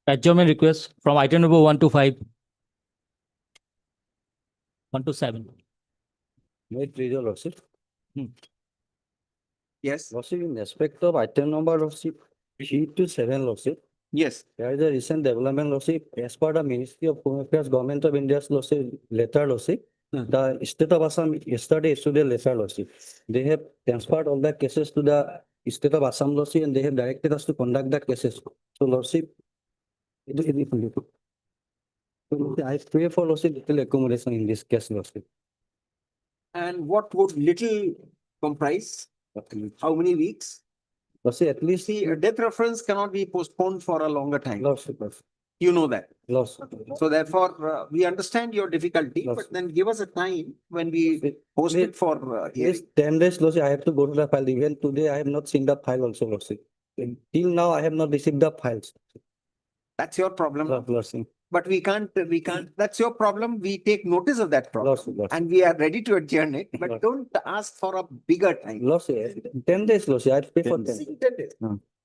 Adjournment request from item number 1 to 5. 1 to 7. May it please your lordship. Yes, Lordship, in respect of item number lordship, 3 to 7 lordship, yes. there is a recent development lordship, as per the Ministry of Home Affairs, Government of India's lordship, letter lordship. The state of Assam yesterday issued a letter lordship. They have transferred all the cases to the state of Assam lordship and they have directed us to conduct the cases. So lordship, I pray for lordship little accommodation in this case lordship. And what would little comprise? How many weeks? Lordship, at least See, a death reference cannot be postponed for a longer time. lordship, You know that. lordship. So therefore, we understand your difficulty, Yes. but then give us a time when we post Wait. it for hearing. Yes, 10 days, lordship, I have to go to the file. Even today, I have not seen the file also, lordship. Till now, I have not received the files. That's your problem. Lordship, But we can't, that's your problem. We take notice of that problem. lordship, And we are ready to adjourn it, but Lordship. don't ask for a bigger time. lordship, 10 days, lordship, I pay for 10.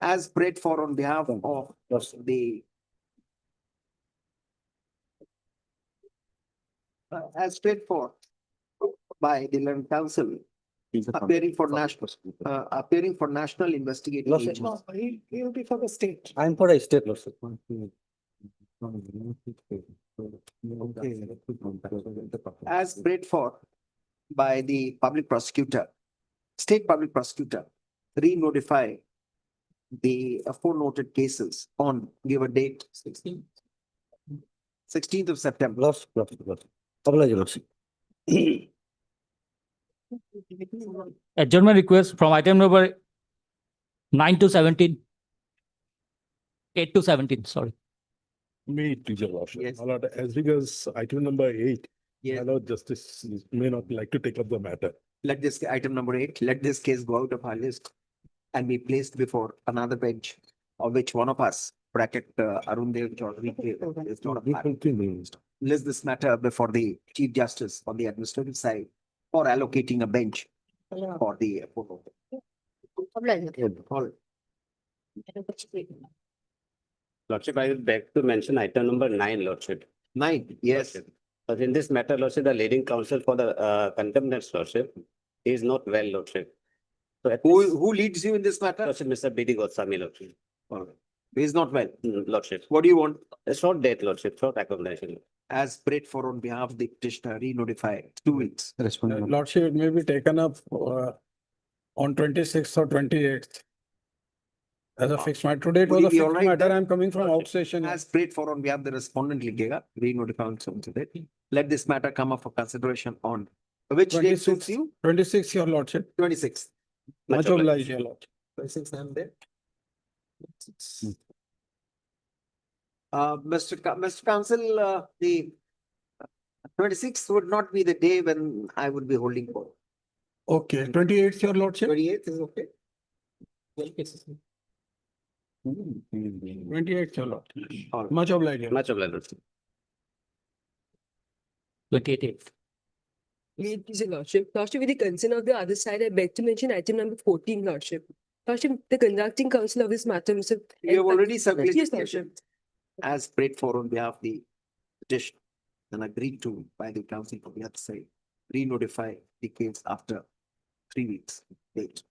As prayed for on behalf of Lordship. the as paid for by the Land Council appearing for national investigative Lordship. agency. He'll be for the state. I am for a state, lordship. As prayed for by the public prosecutor, state public prosecutor, re-notify the four noted cases on, give a date, 16th of September. Lordship, lordship. Oblige, lordship. Adjournment request from item number 9 to 17. 8 to 17, sorry. May it please your lordship. Yes. My lord, as regards item number 8, Yes. my lord justice may not like to take up the matter. Let this, item number 8, let this case go out of our list and be placed before another bench, of which one of us, bracket Arun Dev Chaudhary, is not a part. List this matter before the Chief Justice on the administrative side for allocating a bench for the. All. Lordship, I would beg to mention item number 9, Lordship. 9, yes. But in this matter, Lordship, the leading counsel for the contempt, Lordship, is not well, Lordship. So at least, Who leads you in this matter? Lordship, Mr. B.D. Goswami, Lordship. He is not well. Lordship. What do you want? A short date, Lordship, short accommodation. As prayed for on behalf of the petitioner, re-notify 2 weeks. Lordship, it may be taken up on 26th or 28th. As a fixed matter. Today it Would was it a be all fixed right matter. then? I'm coming from outstation. As prayed for on behalf of the respondent ligega, re-notify on today. Let this matter come up for consideration on which date suits 26th, you? 26th, your lordship. 26th. Much obliged, your lordship. 26th, I'm there. Mr. Counsel, the 26th would not be the day when I would be holding court. Okay, 28th, your lordship. 28th is okay. 28th, your lordship. All right. Much obliged. your Much obliged, Lordship. 28. Please, your lordship. Lordship, with the consent of the other side, I beg to mention item number 14, lordship. Lordship, the conducting counsel of this matter, Mr. You have already submitted. Yes, lordship. As prayed for on behalf of the petition and agreed to by the council for the other side, re-notify the case after 3 weeks. Date.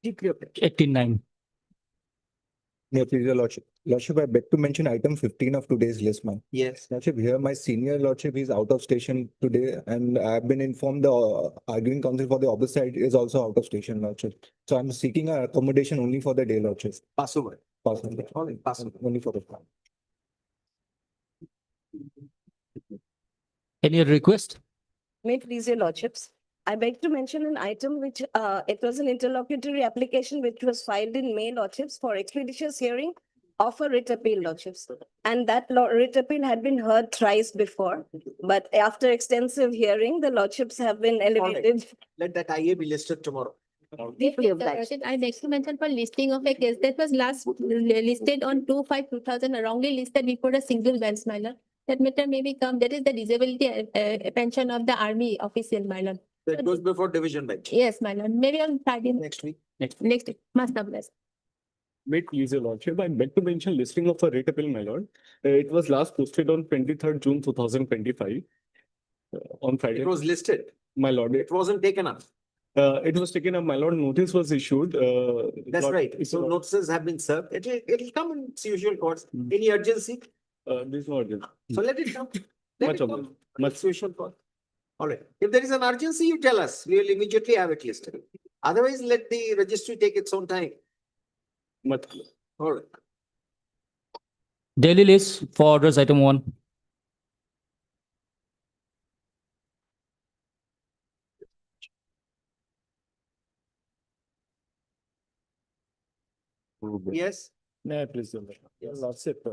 Deeply obliged. 18-9. Yeah, please, your lordship. Lordship, I beg to mention item 15 of today's list, ma'am. Yes. Lordship, here my senior lordship is out of station today and I've been informed the arguing counsel for the opposite side is also out of station, lordship. So I'm seeking a accommodation only for the day, lordship. Passover. Possible. All right, Passover. Only for the. Any request? May it please your lordships. I beg to mention an item which, it was an interlocutory application which was filed in May, lordships, for expeditious hearing of a writ appeal, lordships. And that writ appeal had been heard thrice before, but after extensive hearing, the lordships have been elevated. Let that IA be listed tomorrow. Deeply obliged. I next to mention for listing of a case that was last listed on 2/5/2000, wrongly listed before a single bench, my lord. That matter may become, that is the disability pension of the army official, my lord. That goes before division bench. Yes, my lord, maybe on Friday, Next week. next, must have less. May it please your lordship, I beg to mention listing of a rate appeal, my lord. It was last posted on 23rd June 2025. On Friday, It was listed. my lord, It wasn't taken up. it was taken up, my lord, notice was issued. That's Lord- right. So notices have been served. It'll come in its usual course. Hmm. Any urgency? This was urgent. So let it come. Let Much it obliged. come. Much- Its usual course. All right. If there is an urgency, you tell us. We will immediately have it listed. Otherwise, let the registry take its own time. Much. All right. Daily list for orders item 1. Yes. May I please, your lordship,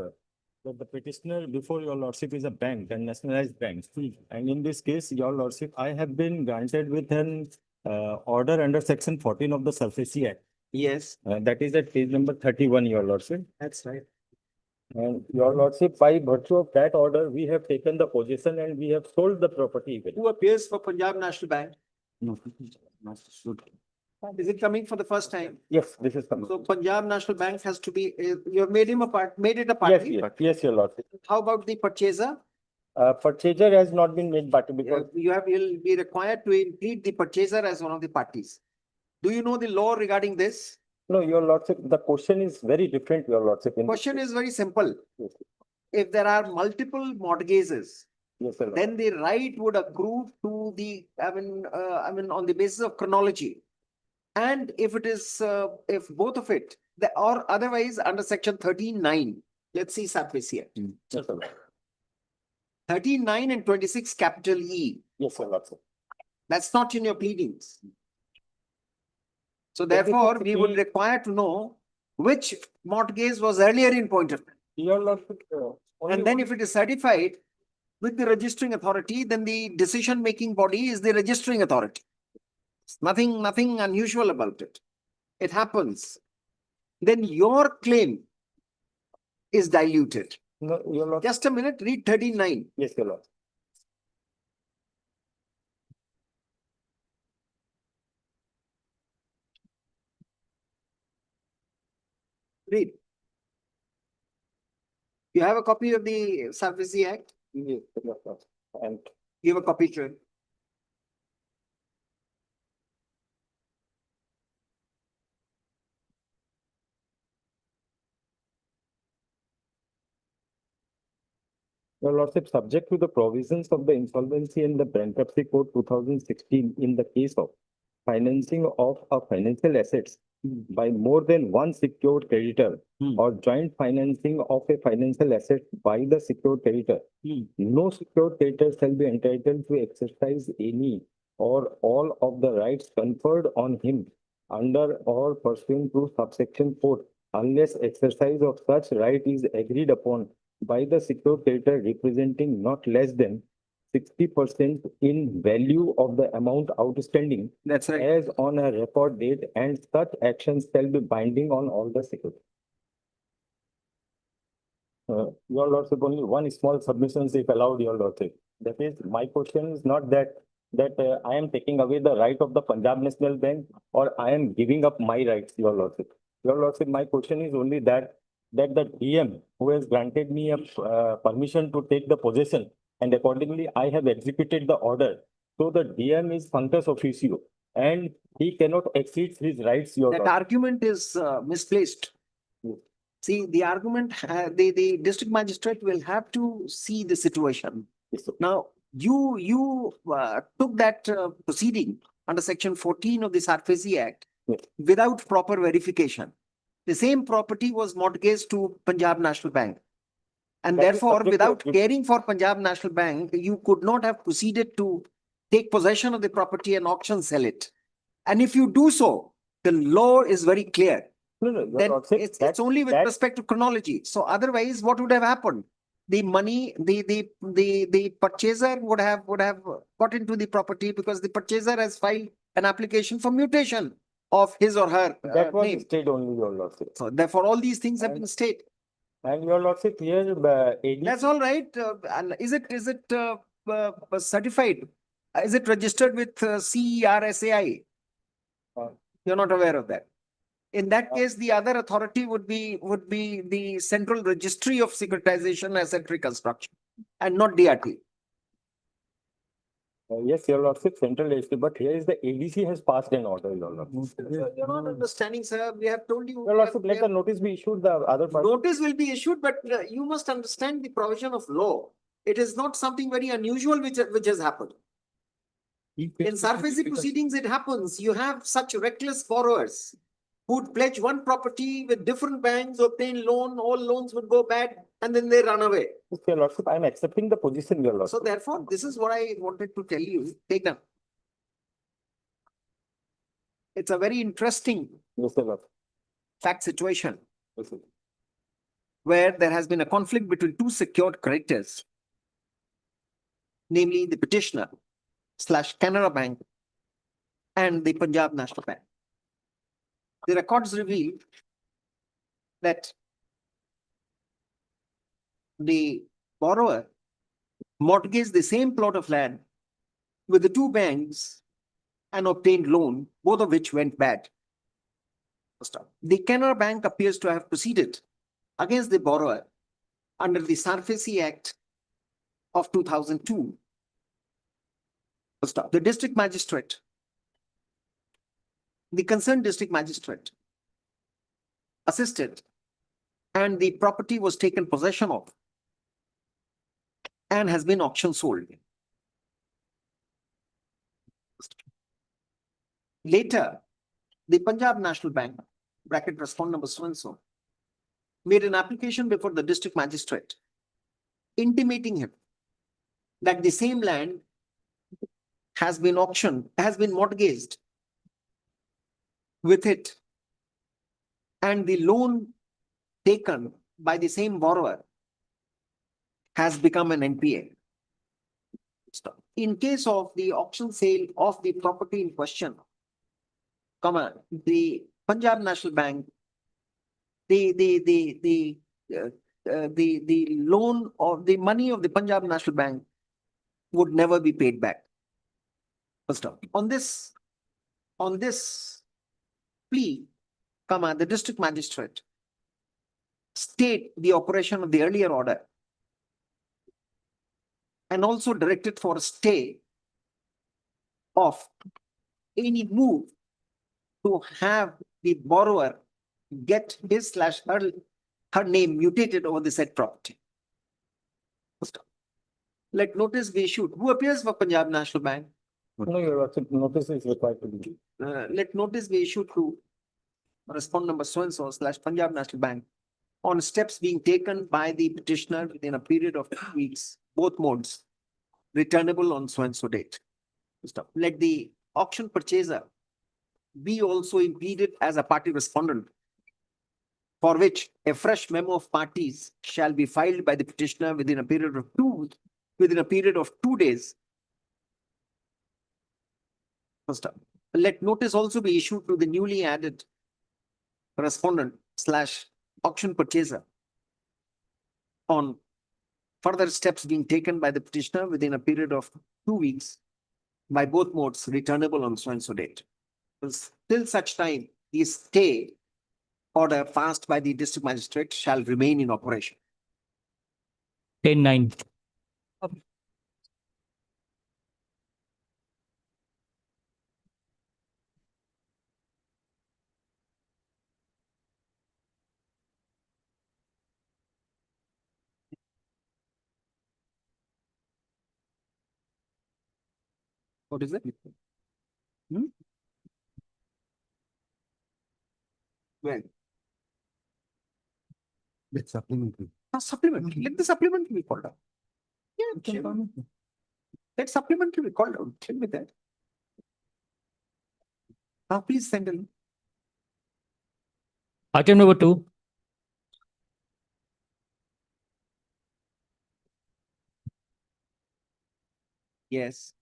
the petitioner before your lordship is a bank, a nationalized bank. And in this case, your lordship, I have been granted with an order under section 14 of the SARFAESI Act. Yes, That is at page number 31, your lordship. that's right. And your lordship, by virtue of that order, we have taken the possession and we have sold the property even. Who appears for Punjab National Bank? No. Is it coming for the first time? Yes, this is coming. So Punjab National Bank has to be, you have made him a part, made it a Yes, party. yes, your lordship. How about the purchaser? Purchaser has not been made party because You'll be required to plead the purchaser as one of the parties. Do you know the law regarding this? no, your lordship, the question is very different, your lordship. in this Question case. is very simple. Yes. If there are multiple mortgages, Yes, sir. then the right would accrue to the, on the basis of chronology. And if it is, if both of it, or otherwise under section 13(9), let's see SARFAESI Act. Yes, sir. 13(9) and 26 capital E, Yes, sir, lordship. that's not in your pleadings. So 26 therefore, we would E. require to know which mortgage was earlier in point of time. Your lordship. And then if it is certified with the registering authority, then the decision-making body is the registering authority. Nothing unusual about it. It happens. Then your claim is diluted. No, your lordship. Just a minute, read 13(9). Yes, your lordship. Read. You have a copy of the SARFAESI Act? Yes, your lordship. And Give a copy to him. your lordship, subject to the provisions of the Insolvency and the Bankruptcy Code 2016 in the case of financing of a financial assets by more than one secured creditor or joint financing of a financial asset by the secured creditor, no secured creditor shall be entitled to exercise any or all of the rights conferred on him under or pursuant to subsection 4 unless exercise of such right is agreed upon by the secured creditor representing not less than 60% in value of the amount outstanding That's right. as on a record date, and such actions shall be binding on all the security. Your lordship, only one small submission if allowed, your lordship. That is, my question is not that I am taking away the right of the Punjab National Bank or I am giving up my rights, your lordship. Your lordship, my question is only that the DM who has granted me a permission to take the possession, and accordingly I have executed the order. So the DM is functus officio and he cannot exceed his rights, your That lordship. argument is misplaced. Yes. See, the argument, the district magistrate will have to see the situation. Yes, sir. Now, you took that proceeding under section 14 of the SARFAESI Act Yes. without proper verification. The same property was mortgaged to Punjab National Bank. And That is therefore, subject to without approval. caring for Punjab National Bank, you could not have proceeded to take possession of the property and auction sell it. And if you do so, the law is very clear. No, no, your Then lordship, it's only with that- respect to chronology. So otherwise, what would have happened? The money, the purchaser would have got into the property because the purchaser has filed an application for mutation of his or her that was name. stayed only, your lordship. So therefore, all these things have been stated. And your lordship here, AD. That's all right. And is it certified? Is it registered with CERSAI? Uh, You're not aware of that. In that case, the other authority would be the Central Registry of Securitization Asset Reconstruction and not DRT. Yes, your lordship, central agency, but here is the ADC has passed an order, your lordship. You're not understanding, sir. We have told you. Your lordship, let the notice be issued, the other part. Notice will be issued, but you must understand the provision of law. It is not something very unusual which has happened. In SARFAESI proceedings, it happens. You have such reckless borrowers who'd pledge one property with different banks, obtain loan, all loans would go bad, and then they run away. Yes, your lordship, I am accepting the position, your lordship. So therefore, this is what I wanted to tell you. Take them. It's a very interesting Yes, your lordship. fact situation Yes, sir. where there has been a conflict between two secured creditors, namely the petitioner / Canara Bank and the Punjab National Bank. The records reveal that the borrower mortgaged the same plot of land with the two banks and obtained loan, both of which went bad. The Canara Bank appears to have proceeded against the borrower under the SARFAESI Act of 2002. The district magistrate, the concerned district magistrate assisted, and the property was taken possession of and has been auction sold. Later, the Punjab National Bank, bracket respond number so and so, made an application before the district magistrate, intimating him that the same land has been auctioned, has been mortgaged with it, and the loan taken by the same borrower has become an NPA. In case of the auction sale of the property in question, the Punjab National Bank, the loan of the money of the Punjab National Bank would never be paid back. First off, on this plea, the district magistrate stayed the operation of the earlier order and also directed for a stay of any move to have the borrower get his / her name mutated over the said property. First off, let notice be issued. Who appears for Punjab National Bank? No, your lordship, notice is required to be. Let notice be issued to respond number so and so / Punjab National Bank on steps being taken by the petitioner within a period of 2 weeks, both modes, returnable on so and so date. Stop. Let the auction purchaser be also impeded as a party respondent, for which a fresh memo of parties shall be filed by the petitioner within a period of 2 days. First up, let notice also be issued to the newly added respondent / auction purchaser on further steps being taken by the petitioner within a period of 2 weeks by both modes, returnable on so and so date. Till such time, the stay order passed by the district magistrate shall remain in operation. 10-9. What is it? Hmm? Well, It's supplementary. supplementary. Let the supplementary be called out. Yeah, sure. Let supplementary be called out. Tell me that. Now, please send in. Item number 2. Yes.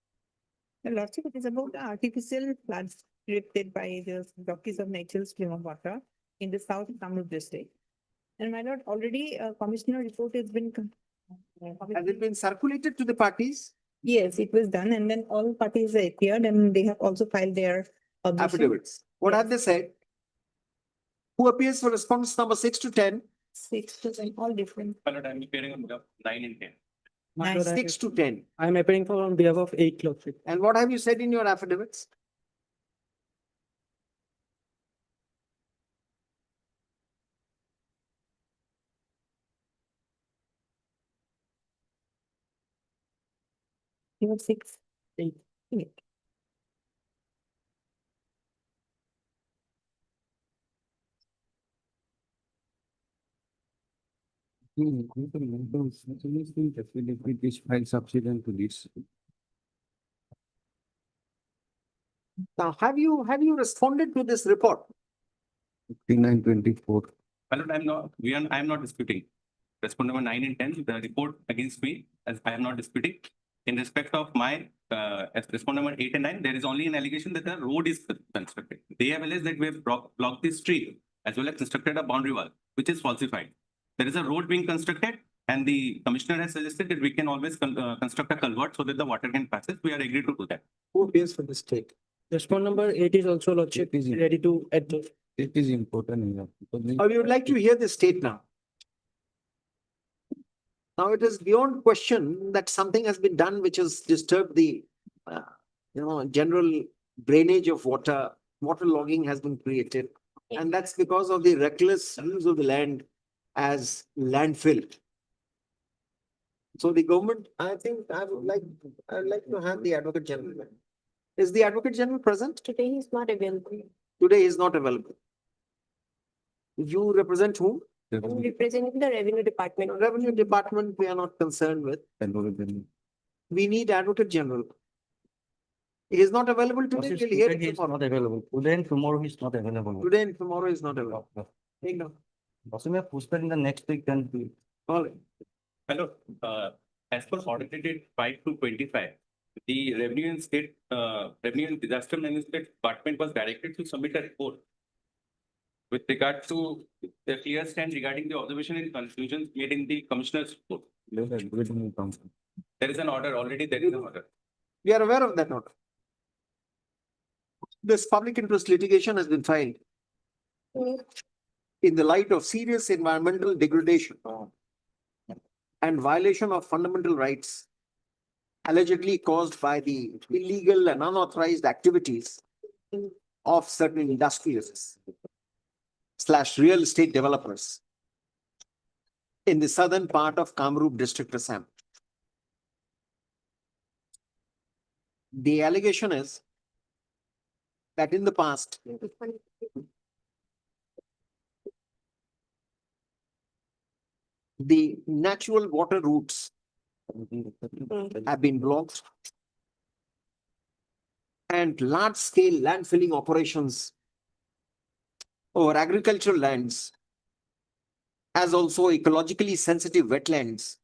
The lordship, it is about the artificial floods created by the Dockies of Natural Stream of Water in the south Kamrup district. And my lord, already commissioner report has been. Has it been circulated to the parties? Yes, it was done and then all parties appeared and they have also filed their objection. Affidavits. What have they said? Who appears for response number 6 to 10? 6 to 10, all different. My lord, I'm appearing on 9 and 10. Nice. 6 to 10. I am appearing for on behalf of 8 Lordship. And what have you said in your affidavits? You have 6. 8. 8. Which file subsequent to this. Now, have you responded to this report? 5924. My lord, I'm not disputing. Respond number 9 and 10, the report against me, as I am not disputing. In respect of my, as respond number 8 and 9, there is only an allegation that the road is constructed. They have alleged that we have blocked the street as well as constructed a boundary wall, which is falsified. There is a road being constructed and the commissioner has suggested that we can always construct a culvert so that the water can pass it. We are agreed to do that. Who appears for this state? Respond number 8 is also Lordship It is in- ready to adjust. It is important enough. Or we would like to hear the state now. Now it is beyond question that something has been done which has disturbed the, general drainage of water. Water logging has been created. And that's because of the reckless use of the land as landfill. So the government, I think I'd like to have the Advocate General. Is the Advocate General present? Today he is not available. Today he is not available. You represent whom? I'm representing the revenue department. Revenue Department, we are not concerned with. We need Advocate General. He is not available today, we'll hear it He is tomorrow. not available. Today and tomorrow he is not available. Today and tomorrow is not available. Take note. Also, we have posted in the next week then. All right. Hello, as per order dated 5/2/25, the Revenue and Disaster Management Department was directed to submit a report with regard to the clear stand regarding the observation and conclusions made in the commissioner's report. There is an order already, there is an order. We are aware of that order. This public interest litigation has been filed in the light of serious environmental degradation and violation of fundamental rights allegedly caused by the illegal and unauthorized activities of certain industrialists / real estate developers in the southern part of Kamrup district, Assam. The allegation is that in the past, the natural water routes have been blocked and large-scale landfilling operations over agricultural lands, as also ecologically sensitive wetlands,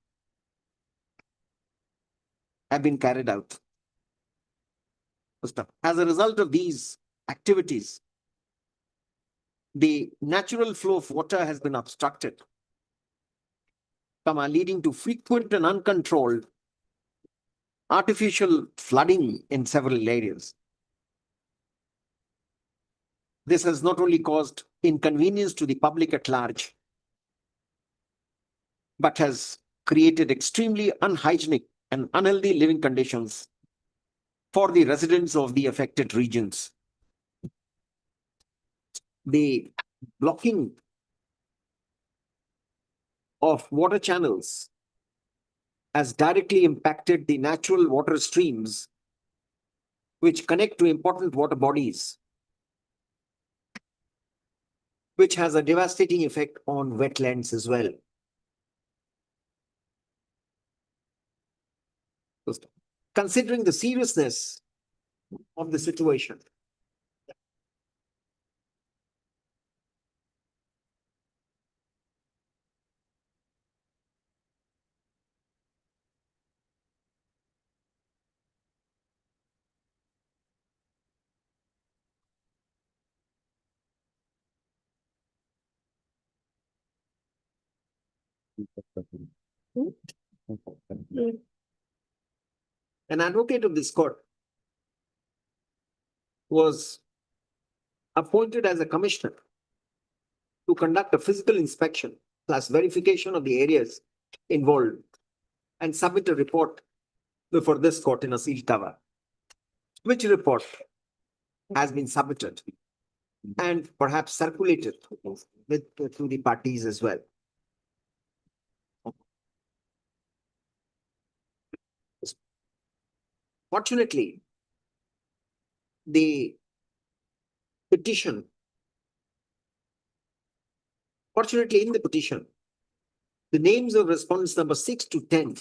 have been carried out. As a result of these activities, the natural flow of water has been obstructed, leading to frequent and uncontrolled artificial flooding in several areas. This has not only caused inconvenience to the public at large, but has created extremely unhygienic and unhealthy living conditions for the residents of the affected regions. The blocking of water channels has directly impacted the natural water streams which connect to important water bodies, which has a devastating effect on wetlands as well. Considering the seriousness of the situation, An advocate of this court was appointed as a commissioner to conduct a physical inspection plus verification of the areas involved and submit a report before this court in a sealed cover. Which report has been submitted and perhaps circulated to the parties as well. Fortunately, the petition, in the petition, the names of respondents number 6 to 10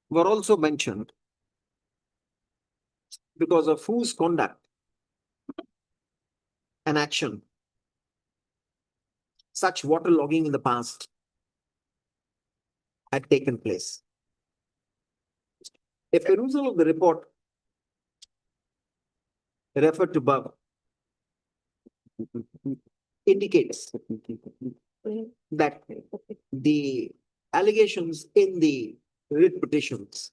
were also mentioned because of whose conduct and action such water logging in the past had taken place. A perusal of the report referred to above indicates that the allegations in the writ petitions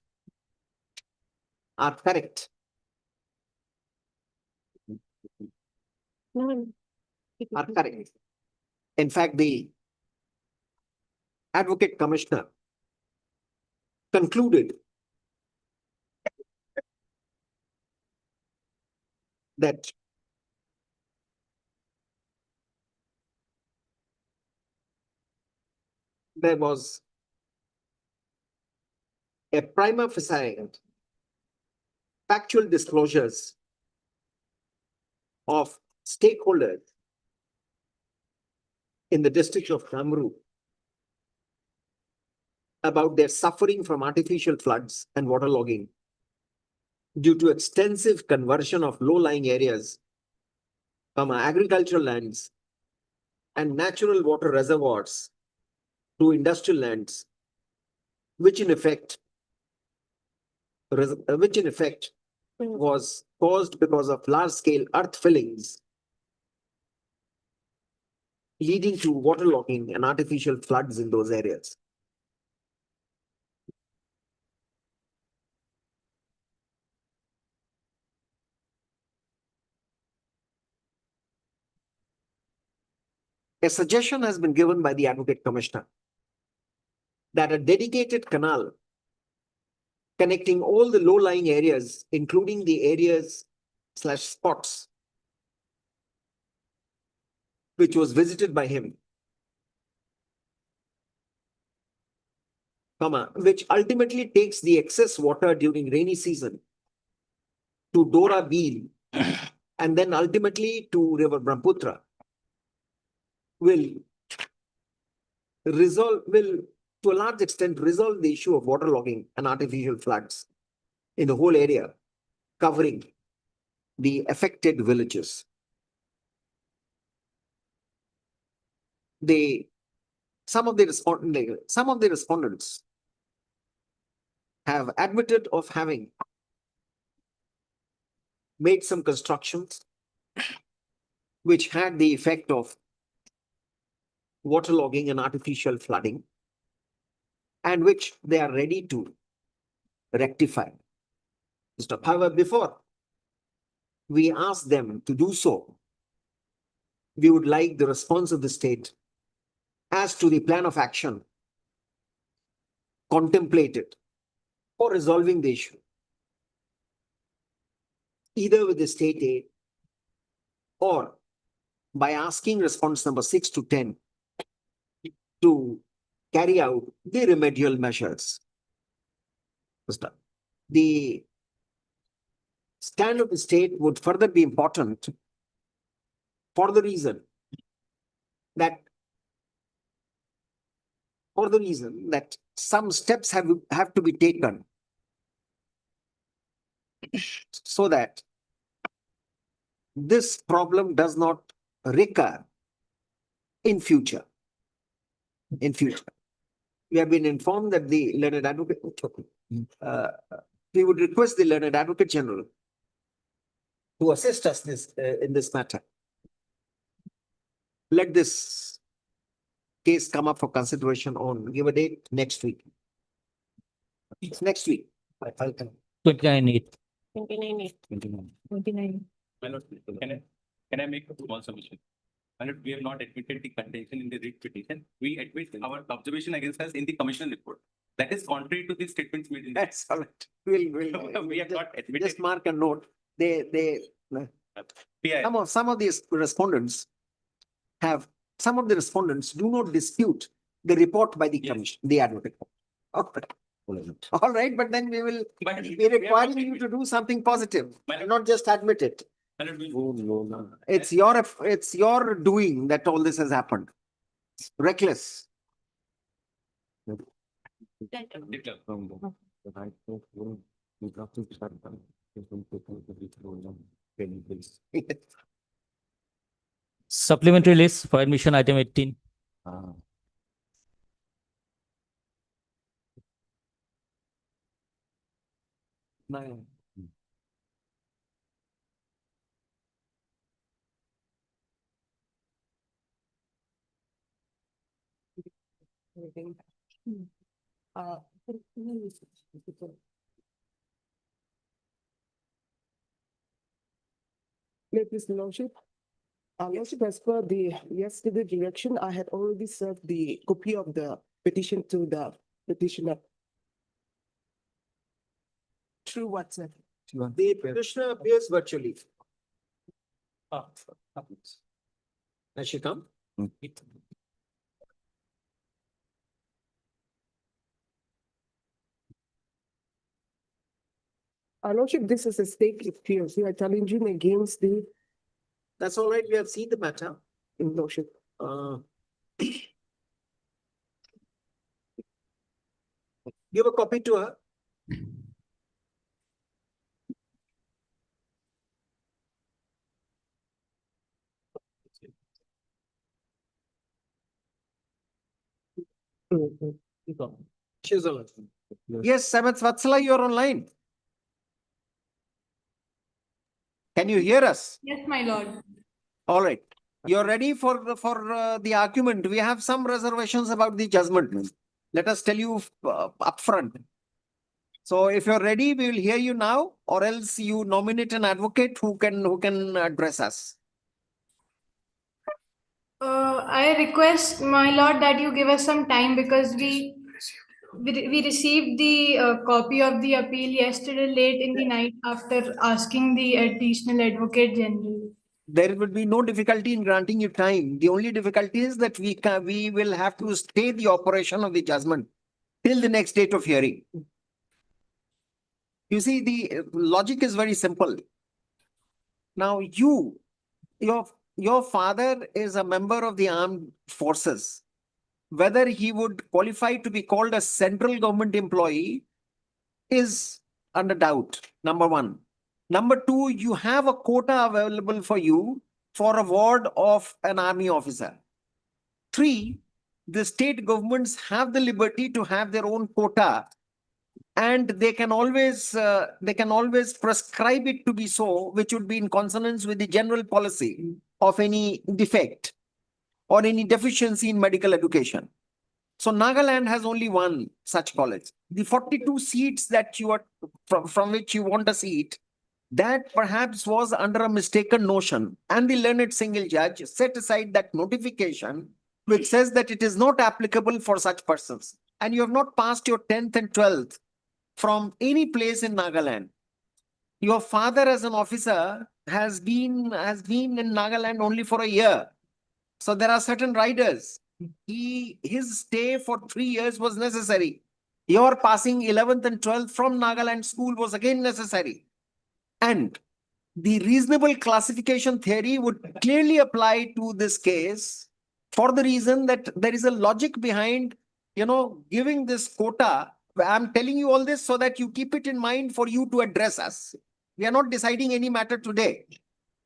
are correct. Are correct. In fact, the Advocate Commissioner concluded that there was a prima facie factual disclosures of stakeholders in the district of Kamru about their suffering from artificial floods and waterlogging due to extensive conversion of low-lying areas from agricultural lands and natural water reservoirs to industrial lands, which in effect was caused because of large-scale earth fillings leading to waterlogging and artificial floods in those areas. A suggestion has been given by the Advocate Commissioner that a dedicated canal connecting all the low-lying areas, including the areas / spots which was visited by him, which ultimately takes the excess water during rainy season to Dora Beel and then ultimately to River Brahmaputra, will to a large extent resolve the issue of waterlogging and artificial floods in the whole area, covering the affected villages. Some of the respondents have admitted of having made some constructions which had the effect of waterlogging and artificial flooding, and which they are ready to rectify. However, before we ask them to do so, we would like the response of the state as to the plan of action contemplated for resolving the issue, either with the state aid or by asking response number 6 to 10 to carry out the remedial measures. The stand of the state would further be important for the reason that some steps have to be taken so that this problem does not recur in future. We have been informed that the learned advocate, we would request the learned advocate general to assist us in this matter. Let this case come up for consideration on, give a date next week. It's next week. 29/8. 29. My lord, can I make a small submission? My lord, we have not admitted the contention in the writ petition. We admit our observation against us in the commission report. That is contrary to the statements made in the. That's all right. We'll, We have not admitted. just mark a note. Yeah, Some of these respondents some of the respondents do not dispute the report by the Yes. commission, the advocate. Okay. All right, but then we will but be requiring you to do something positive, My- not just admit it. My lord, we- It's your doing that all this has happened. Reckless. Declare. Supplementary list for admission item 18. Let this lordship. Lordship, as per the yesterday direction, I had already served the copy of the petition to the petitioner. Through WhatsApp. The petitioner appears virtually. Has she come? Lordship, this is a state appeal. We are challenging against the That's all right. We have seen the matter. lordship. Give a copy to her. She's online. Yes, Samet Vatsala, you're online. Can you hear us? Yes, my lord. All right. You're ready for the argument. We have some reservations about the judgment. Let us tell you upfront. So if you're ready, we will hear you now, or else you nominate an advocate who can address us. I request, my lord, that you give us some time because we received the copy of the appeal yesterday late in the night after asking the additional advocate general. There will be no difficulty in granting you time. The only difficulty is that we will have to stay the operation of the judgment till the next date of hearing. You see, the logic is very simple. Now your father is a member of the armed forces. Whether he would qualify to be called a central government employee is under doubt, number one. Number two, you have a quota available for you for a ward of an army officer. Three, the state governments have the liberty to have their own quota, and they can always prescribe it to be so, which would be in consonance with the general policy of any defect or any deficiency in medical education. So Nagaland has only one such college. The 42 seats that you are from which you want a seat, that perhaps was under a mistaken notion, and the learned single judge set aside that notification which says that it is not applicable for such persons. And you have not passed your 10th and 12th from any place in Nagaland. Your father as an officer has been in Nagaland only for a year. So there are certain riders. His stay for 3 years was necessary. Your passing 11th and 12th from Nagaland school was again necessary. And the reasonable classification theory would clearly apply to this case for the reason that there is a logic behind, giving this quota. I'm telling you all this so that you keep it in mind for you to address us. We are not deciding any matter today.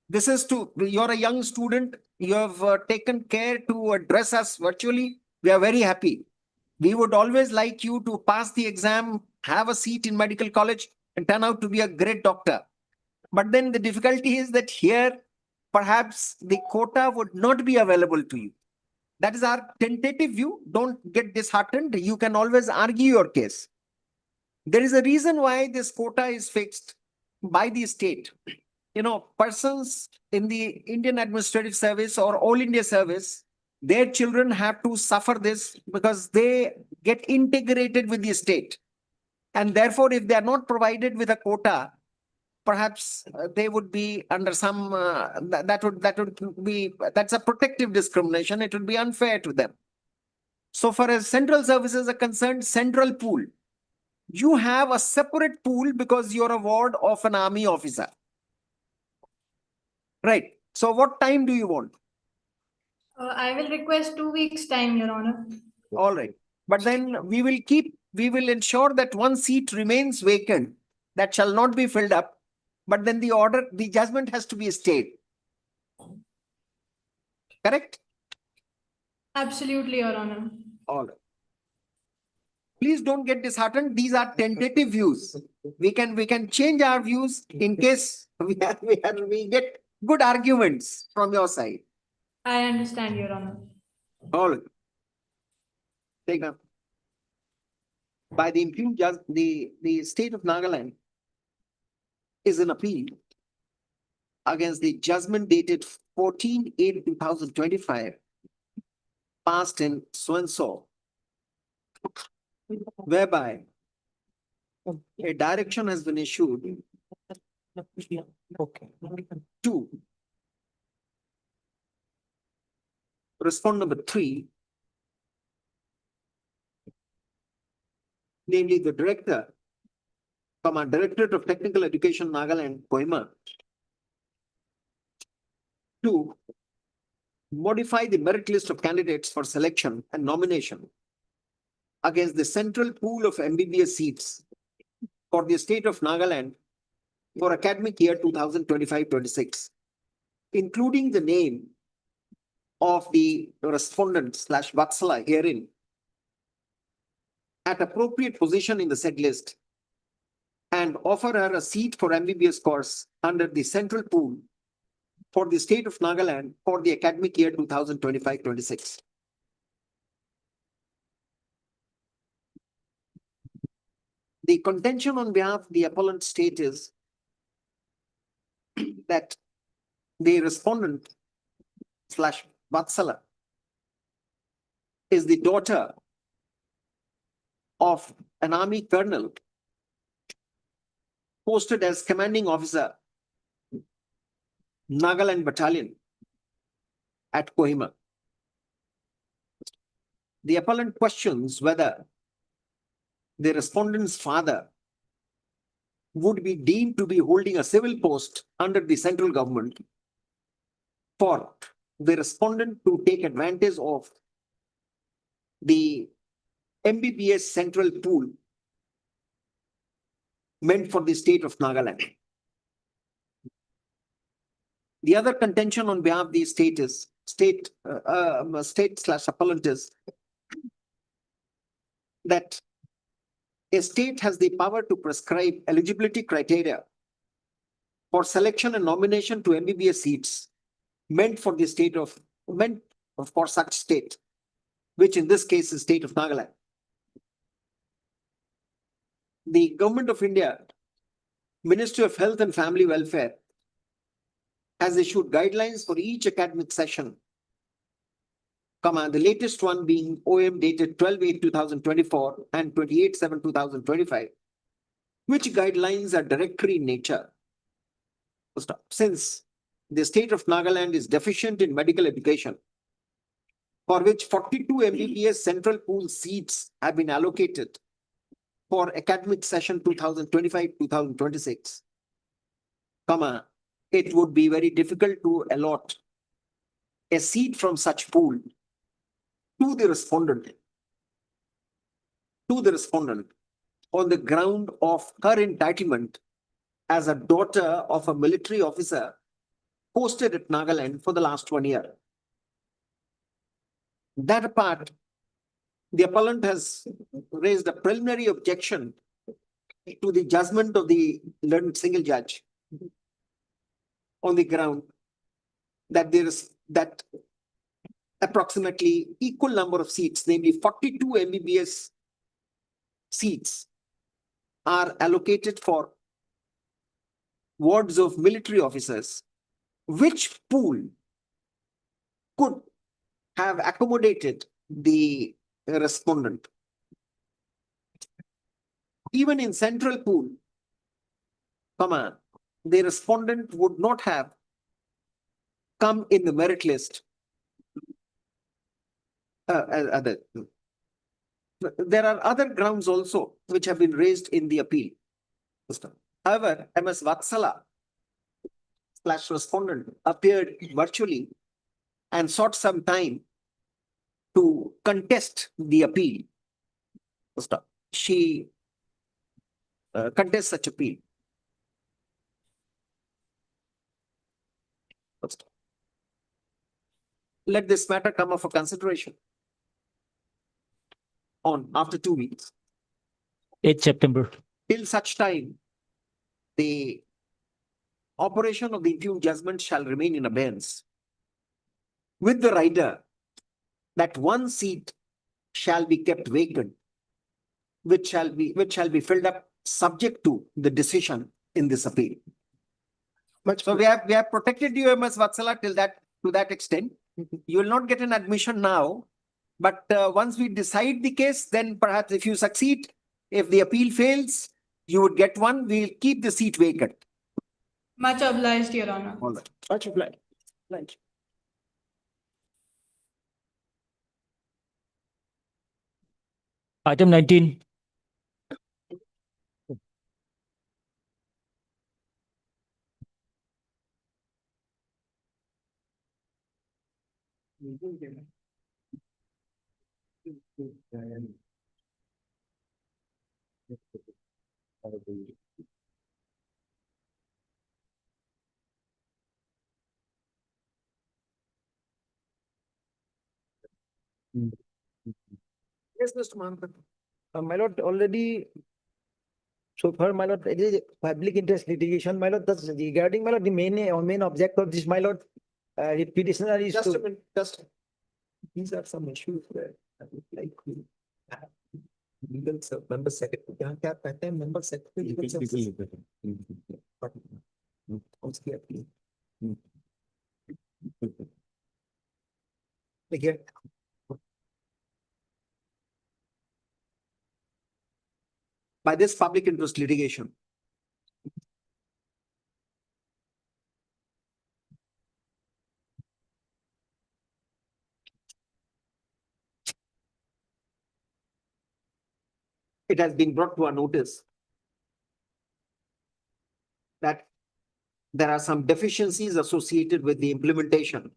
This is you're a young student. You have taken care to address us virtually. We are very happy. We would always like you to pass the exam, have a seat in medical college, and turn out to be a great doctor. But then the difficulty is that here, perhaps the quota would not be available to you. That is our tentative view. Don't get disheartened. You can always argue your case. There is a reason why this quota is fixed by the state. You know, persons in the Indian Administrative Service or All India Service, their children have to suffer this because they get integrated with the state. And therefore, if they are not provided with a quota, perhaps they would be under some, that's a protective discrimination. It would be unfair to them. So far as central services are concerned, central pool, you have a separate pool because you're a ward of an army officer. Right. So what time do you want? I will request 2 weeks' time, Your Honor. All right. But then we will ensure that one seat remains vacant that shall not be filled up. But then the judgment has to be stayed. Correct? Absolutely, Your Honor. All right. Please don't get disheartened. These are tentative views. We can change our views in case we get good arguments from your side. I understand, Your Honor. All right. Take now. By the impugned judge, the state of Nagaland is an appeal against the judgment dated 14/8/2025, passed in so-and-so, whereby a direction has been issued to respond number 3, namely the director, Directorate of Technical Education, Nagaland, Kohima, to modify the merit list of candidates for selection and nomination against the central pool of MBBS seats for the state of Nagaland for academic year 2025-26, including the name of the respondent/Vatsala herein at appropriate position in the said list, and offer her a seat for MBBS course under the central pool for the state of Nagaland for the academic year 2025-26. The contention on behalf of the appellant state is that the respondent/Vatsala is the daughter of an army colonel posted as commanding officer, Nagaland Battalion at Kohima. The appellant questions whether the respondent's father would be deemed to be holding a civil post under the central government for the respondent to take advantage of the MBBS central pool meant for the state of Nagaland. The other contention on behalf of the state is state/appellant is that a state has the power to prescribe eligibility criteria for selection and nomination to MBBS seats meant for such state, which in this case is state of Nagaland. The Government of India, Ministry of Health and Family Welfare, has issued guidelines for each academic session, the latest one being OM dated 12/8/2024 and 28/7/2025, which guidelines are directory in nature. Since the state of Nagaland is deficient in medical education, for which 42 MBBS central pool seats have been allocated for academic session 2025-2026, it would be very difficult to allot a seat from such pool to the respondent on the ground of her entitlement as a daughter of a military officer posted at Nagaland for the last 1 year. That apart, the appellant has raised a preliminary objection to the judgment of the learned single judge on the ground that approximately equal number of seats, namely 42 MBBS seats are allocated for wards of military officers, which pool could have accommodated the respondent? Even in central pool, the respondent would not have come in the merit list. There are other grounds also which have been raised in the appeal. However, MS Vatsala / respondent appeared virtually and sought some time to contest the appeal. She contests such appeal. Let this matter come up for consideration on after 2 weeks. 8th September. Till such time, the operation of the impugned judgment shall remain in abeyance, with the rider that one seat shall be kept vacant, which shall be filled up subject to the decision in this appeal. So we have protected you, MS Vatsala, till to that extent. You will not get an admission now, but once we decide the case, then perhaps if you succeed, if the appeal fails, you would get one. We'll keep the seat vacant. Much obliged, Your Honor. All right. Much obliged. Thank you. Item 19. Yes, Mr. Mahankar. My lord, already so far, my lord, it is public interest litigation, my lord, that's regarding, my lord, the main object of this, my lord, petitioner is Just a to. minute, these are some issues where I would like to have legal member secretary, member secretary. legal services. But, what's the appeal? Again. By this public interest litigation, it has been brought to our notice that there are some deficiencies associated with the implementation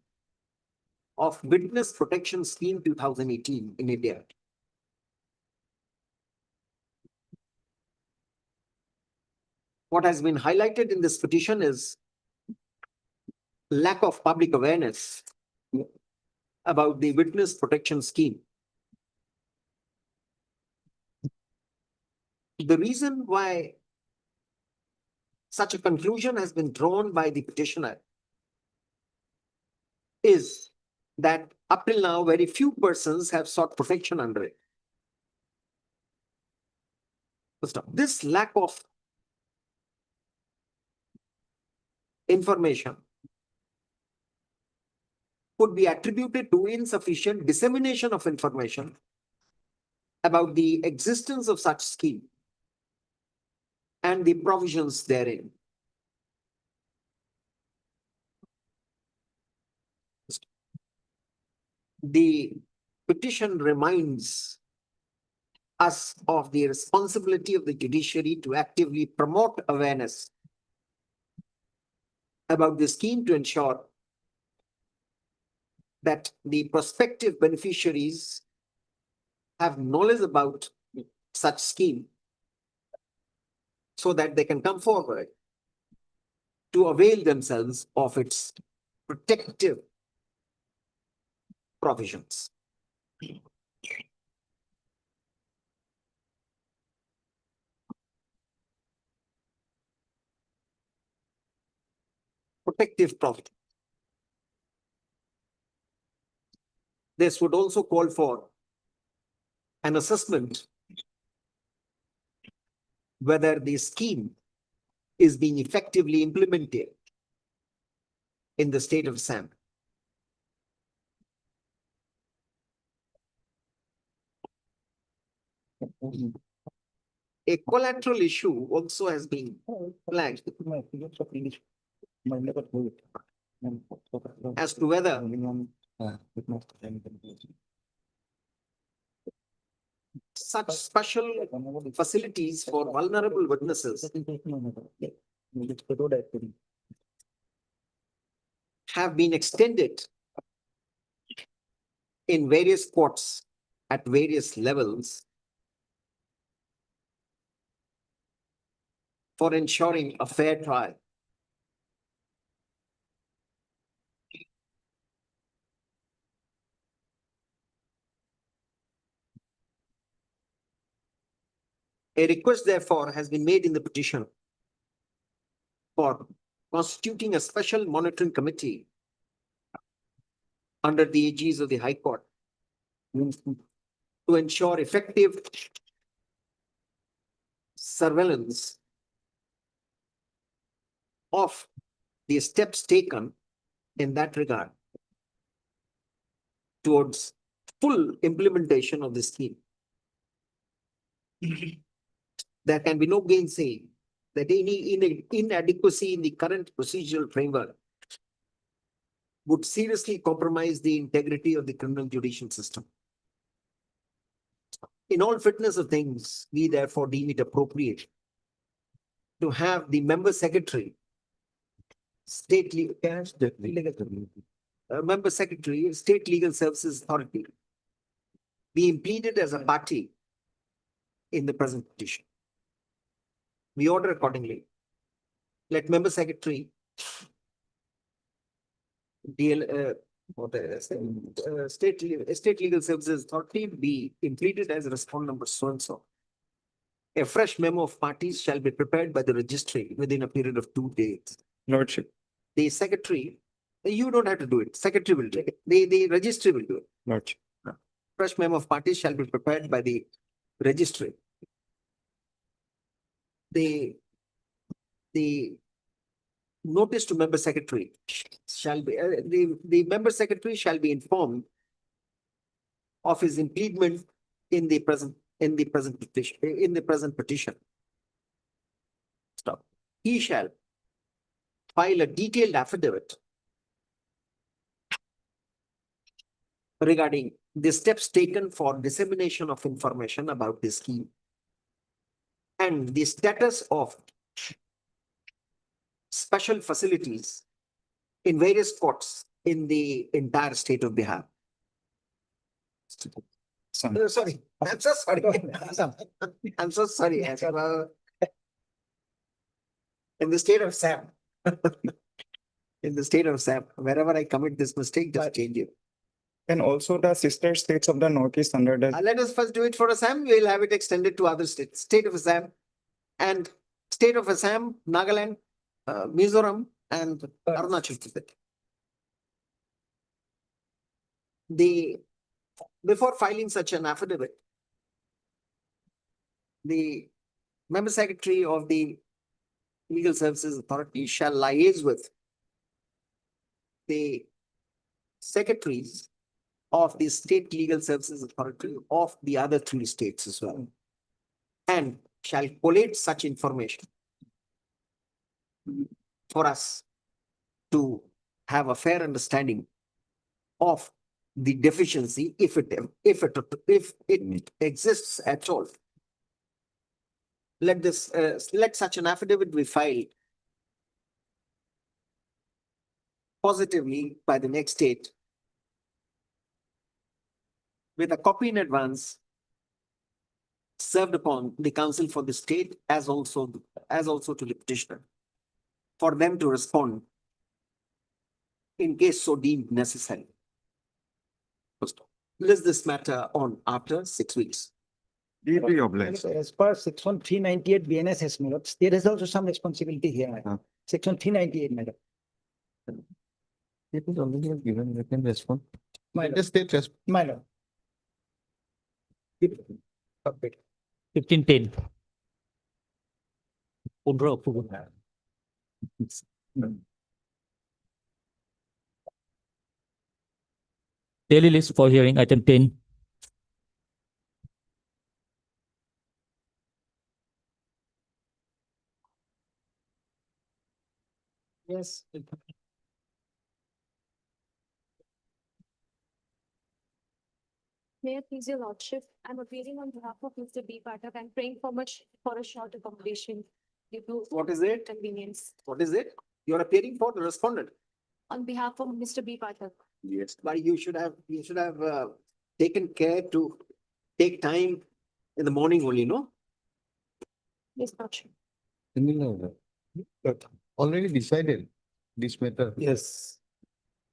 of Witness Protection Scheme 2018 in India. What has been highlighted in this petition is lack of public awareness about the Witness Protection Scheme. The reason why such a conclusion has been drawn by the petitioner is that up till now, very few persons have sought protection under it. This lack of information could be attributed to insufficient dissemination of information about the existence of such scheme and the provisions therein. The petition reminds us of the responsibility of the judiciary to actively promote awareness about the scheme to ensure that the prospective beneficiaries have knowledge about such scheme so that they can come forward to avail themselves of its protective provisions. Protective provision. this would also call for an assessment whether the scheme is being effectively implemented in the state of Assam. A collateral issue also has been flagged as to whether such special facilities for vulnerable witnesses have been extended in various courts at various levels for ensuring a fair trial. A request therefore has been made in the petition for constituting a special monitoring committee under the aegis of the High Court to ensure effective surveillance of the steps taken in that regard towards full implementation of the scheme. There can be no gainsaying that any inadequacy in the current procedural framework would seriously compromise the integrity of the criminal judicial system. In all fitness of things, we therefore deem it appropriate to have the member secretary, state member secretary, State Legal Services Authority, be pleaded as a party in the present petition. We order accordingly. Let member secretary State Legal Services Authority be pleaded as respondent number so and so. A fresh memo of parties shall be prepared by the registry within a period of 2 days. Lordship. The secretary, you don't have to do it. Secretary will do it. The registry will do it. Lordship. Fresh memo of parties shall be prepared by the registry. The notice to member secretary shall be, the member secretary shall be informed of his impediment in the present petition. Stop. He shall file a detailed affidavit regarding the steps taken for dissemination of information about this scheme and the status of special facilities in various courts in the entire state of Bihar. Sorry, I'm so sorry. I'm so sorry. In the state of Assam. In the state of Assam, wherever I commit this mistake, just change it. And also the sister states of the Northeast under the. Let us first do it for Assam. We'll have it extended to other states. State of Assam and state of Assam, Nagaland, Mizoram and Arunachal Pradesh. Before filing such an affidavit, the member secretary of the Legal Services Authority shall liaise with the secretaries of the State Legal Services Authority of the other 3 states as well, and shall collate such information for us to have a fair understanding of the deficiency, if it exists at all. Let such an affidavit be filed positively by the next date with a copy in advance served upon the counsel for the state as also to the petitioner for them to respond in case so deemed necessary. List this matter on after 6 weeks. Deeply obliged. As per section 398 BNSS, my lord, there is also some responsibility here, madam. Section 398, madam. It is already given written response. Just state just. My lord. 1510. Order approval. Daily list for hearing item 10. Yes. May I please your lordship, I'm appearing on behalf of Mr. B. Pathak and praying for a short accommodation due to What is it? convenience. What is it? You're appearing for the respondent. On behalf of Mr. B. Pathak. Yes. But you should have taken care to take time in the morning only, no? Yes, lordship. Already decided this matter. Yes.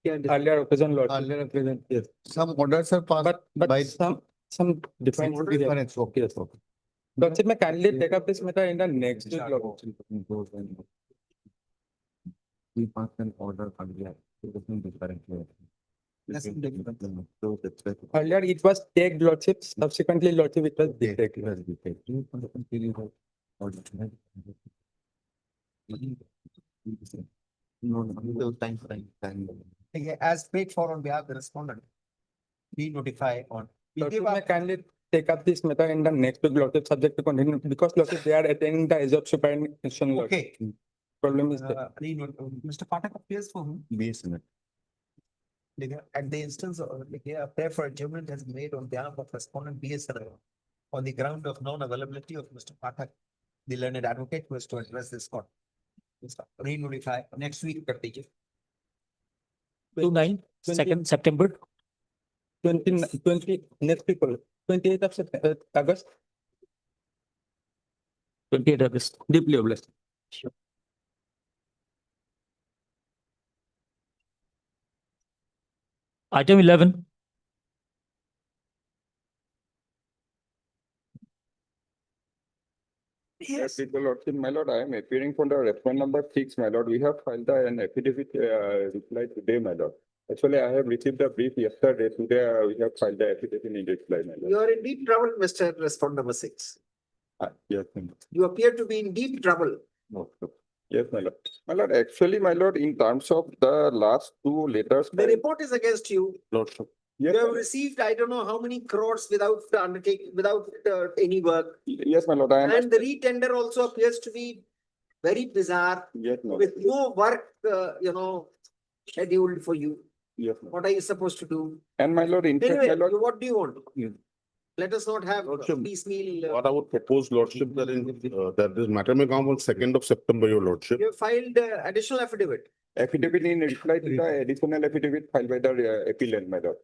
Yeah. Earlier occasion, lord. Earlier occasion, yes. Some orders are passed. But by some difference. difference, okay, yes, okay. Lordship, may kindly take up this matter in the next week, lordship. We passed an order earlier. It doesn't different here. That's different. So that's why. Earlier it was tagged, lordship, subsequently lordship it was Yes, detected. it has been taken. You continue the order. No, time. Okay, as paid for on behalf of the respondent. We notify on. We Lordship, give may up. kindly take up this matter in the next week, lordship, subject to continue, because lordship, they are attending the age of superannuation. lordship. Okay. Problem is that. Mr. Pathak appears for whom? BSNL. At the instance of, a prayer for adjournment has been made on behalf of respondent BSNL on the ground of non-availability of Mr. Pathak, the learned advocate who is to address this court. Re-notify next week, Kartikeya. 29, 2nd September. 20 next week, 28th of August. 28 August. Deeply obliged. Item 11. Yes. Lordship, my lord, I am appearing for the respondent number 6, my lord. We have filed an affidavit reply today, my lord. Actually, I have received a brief yesterday. Today, we have filed the affidavit in reply, my lord. You are in deep trouble, Mr. Respondent number 6. Yes, my lord. You appear to be in deep trouble. No, no. Yes, my lord. My lord, actually, my lord, in terms of the last two letters. The report is against you. Lordship. You Yes, have my lord. received, I don't know how many crores without undertaking, without any work. Yes, my lord, I And understand. the retender also appears to be very bizarre, Yes, my lord. with no work, scheduled for you. Yes, my lord. What are you supposed to do? And my lord, in fact, Anyway, my lord. what do you want? Yes. Let us not have Lordship, piecemeal. What I would propose, Lordship, that this matter may come on 2nd of September, your Lordship. You have filed additional affidavit. Affidavit in reply to the additional affidavit filed by the appellant, my lord.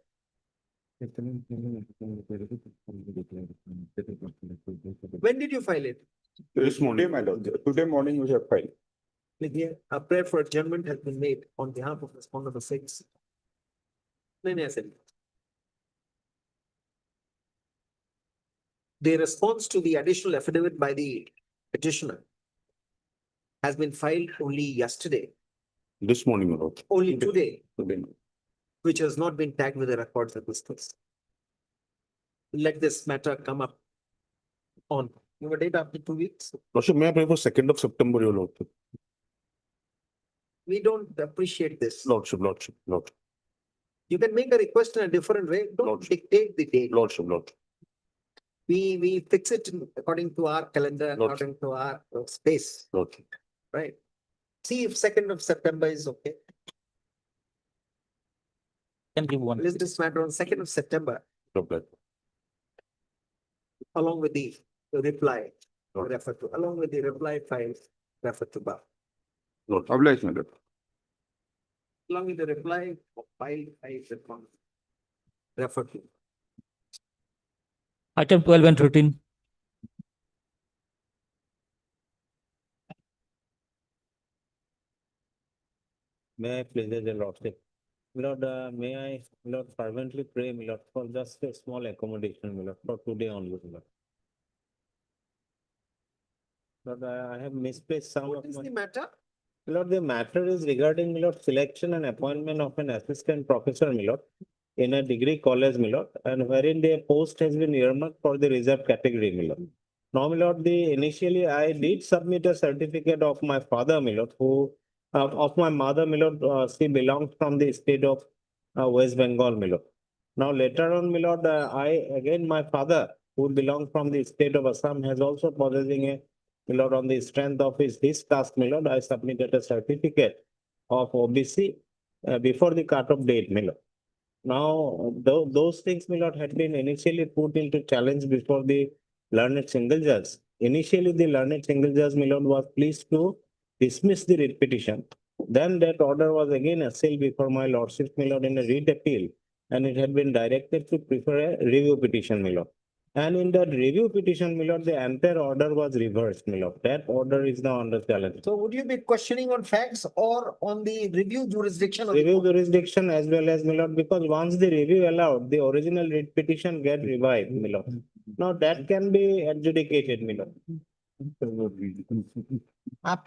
When did you file it? This morning. Today, my lord. Today morning we have filed. A prayer for adjournment has been made on behalf of respondent number 6. No, no, I said. The response to the additional affidavit by the petitioner has been filed only yesterday, This morning, your Lordship. only today, Today. which has not been tagged with the records of this case. Let this matter come up on your date after 2 weeks. Lordship, may I pray for 2nd of September, your Lordship? We don't appreciate this. Lordship. You can make a request in a different way. Don't Lordship. dictate the date. Lordship. We fix it according to our calendar, Lordship. according to our space, Lordship. right? See if 2nd of September is okay. Can give one. Let's this matter on 2nd of September, Lordship. along with the reply Lord. referred to, along with the reply file referred to above. Lordship. Obliged, my lord. Along with the reply file referred to. Item 12 and 13. May I please the lordship? Lord, may I, Lord, fervently pray, my lord, for just a small accommodation, my lord, for today only, my lord. Lord, I have misplaced some What of is my. the matter? Lord, the matter is regarding, my lord, selection and appointment of an assistant professor, my lord, in a degree college, my lord, and wherein the post has been earmarked for the reserve category, my lord. Now, my lord, initially I did submit a certificate of my father, my lord, who, of my mother, my lord, she belongs from the state of West Bengal, my lord. Now, later on, my lord, my father, who belongs from the state of Assam, has also possessing a, my lord, on the strength of his caste, my lord, I submitted a certificate of OBC before the cutoff date, my lord. Now, those things, my lord, had been initially put into challenge before the learned single judge. Initially, the learned single judge, my lord, was pleased to dismiss the writ petition. Then that order was again assailed before my lordship, my lord, in a writ appeal, and it had been directed to prefer a review petition, my lord. And in that review petition, my lord, the entire order was reversed, my lord. That order is now under challenge. So would you be questioning on facts or on the review jurisdiction? of the Review court? jurisdiction as well as, my lord, because once the review allowed, the original writ petition get revived, my lord. Now that can be adjudicated, my lord.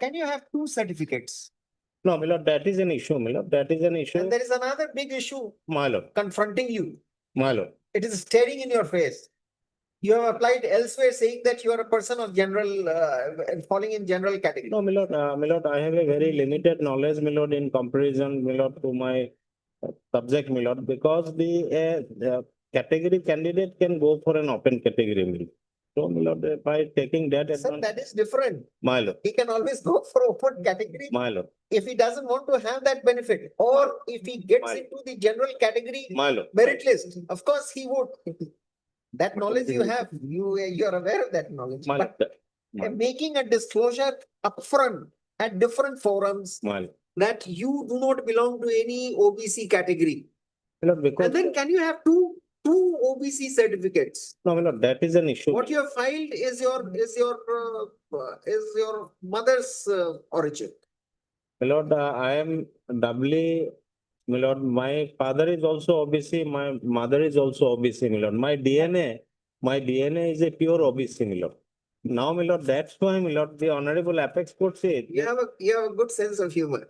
Can you have two certificates? No, my lord, that is an issue, my lord. That is an issue, And there is another big issue my lord, confronting you. my lord. It is staring in your face. You have applied elsewhere saying that you are a person of general, falling in general category. No, my lord, I have a very limited knowledge, my lord, in comparison, my lord, to my subject, my lord, because the category candidate can go for an open category, my lord. So, my lord, by taking that Sir, advantage, that is different. my lord, He can always go for open category my lord, if he doesn't want to have that benefit, or if he gets My- into the general category my lord. merit list. Of course, he would. That knowledge you have, you are aware of that knowledge. My But lord, making a disclosure upfront at different forums my lord. that you do not belong to any OBC category. My lord, because, And then can you have two OBC certificates? no, my lord, that is an issue. What you have filed is your mother's origin. My lord, I am doubly, my lord, my father is also OBC, my mother is also OBC, my lord. My DNA is a pure OBC, my lord. Now, my lord, that's why, my lord, the honorable apex court said. You have a good sense of humor.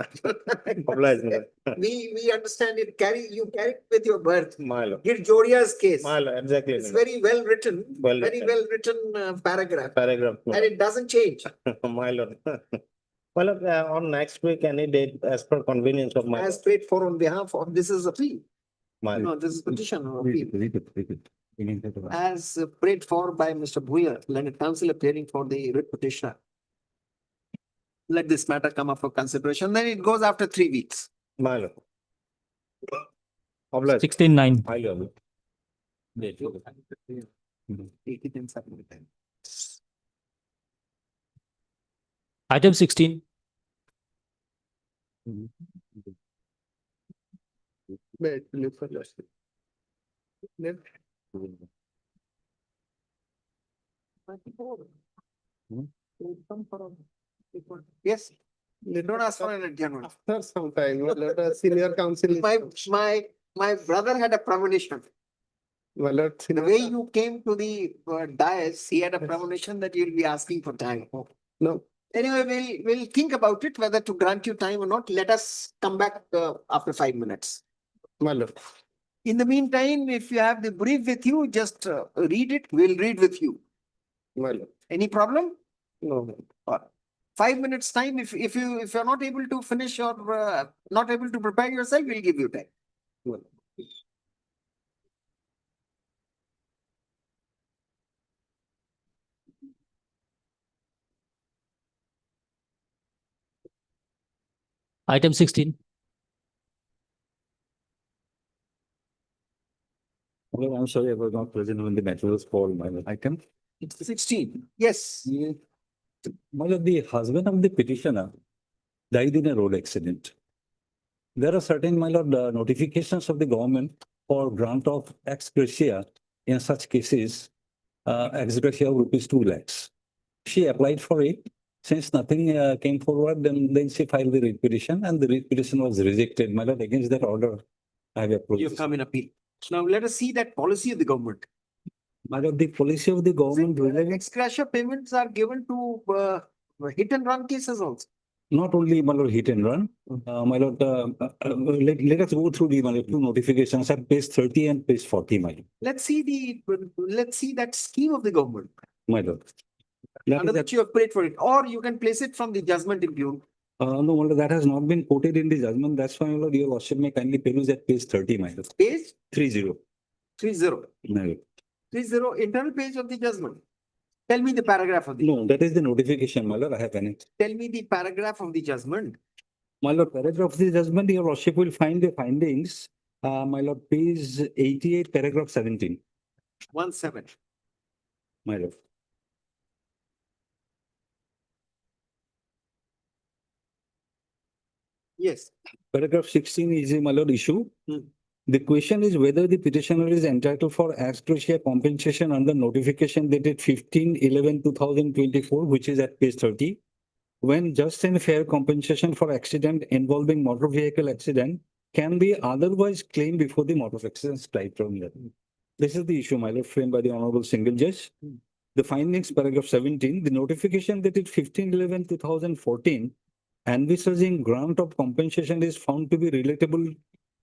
Obliged, my lord. We understand it. You carry it with your birth. My lord, Gir Jodia's case. my lord, exactly. It's my lord. very well written, Well very written. well written paragraph, Paragraph, my and it doesn't change. lord. My lord. Well, on next week, any date as per convenience of my As lord. paid for on behalf of, this is appeal. My lord. No, this is petition or appeal. As prayed for by Mr. Bhuya, learned counsel appearing for the writ petitioner. Let this matter come up for consideration, then it goes after 3 weeks. My lord. Obliged. 16-9. Highly obliged. 18 and 17. Item 16. Yes, don't ask for an adjournment. After some time, let us senior counsel. My brother had a premonition. The way you came to the dais, he had a premonition that you'll be asking for time. No. Anyway, we'll think about it, whether to grant you time or not. Let us come back after 5 minutes. My lord. In the meantime, if you have the brief with you, just read it. We'll read with you. My lord. Any problem? No. 5 minutes time. If you're not able to finish or not able to prepare yourself, we'll give you time. Well. Item 16. Well, I'm sorry, I was not present when the matter was called, my lord. Item. 16. Yes. My lord, the husband of the petitioner died in a road accident. There are certain, my lord, notifications of the government for grant of ex gratia in such cases, ex gratia of rupees 2 lakhs. She applied for it. Since nothing came forward, then she filed the writ petition and the writ petition was rejected. My lord, against that order, I have approached. You've come in appeal. Now let us see that policy of the government. My lord, the policy of the government related. Ex gratia payments are given to hit and run cases also. not only, my lord, hit and run, my lord, let us go through the, my lord, two notifications at page 30 and page 40, my lord. Let's see that scheme of the government My lord. That under is which you have paid for it, or you can place it from the judgment impute. no, my lord, that has not been quoted in the judgment. That's why, my lord, your lordship may kindly peruse at page 30, my lord. Page 30, 30, my lord. 30, internal page of the judgment. Tell me the paragraph of the, No, that is the notification, my lord. I have annexed. tell me the paragraph of the judgment. My lord, paragraph of the judgment, your lordship will find the findings. My lord, page 88, paragraph 17, 17. my lord. Yes. Paragraph 16 is a, my lord, issue. Hmm. The question is whether the petitioner is entitled for ex gratia compensation under notification dated 15/11/2024, which is at page 30. When just and fair compensation for accident involving motor vehicle accident can be otherwise claimed before the Motor Accidents Tribunal. This is the issue, my lord, framed by the Honorable Single Judge. The findings, paragraph 17, the notification dated 15/11/2014 envisaging grant of compensation is found to be relatable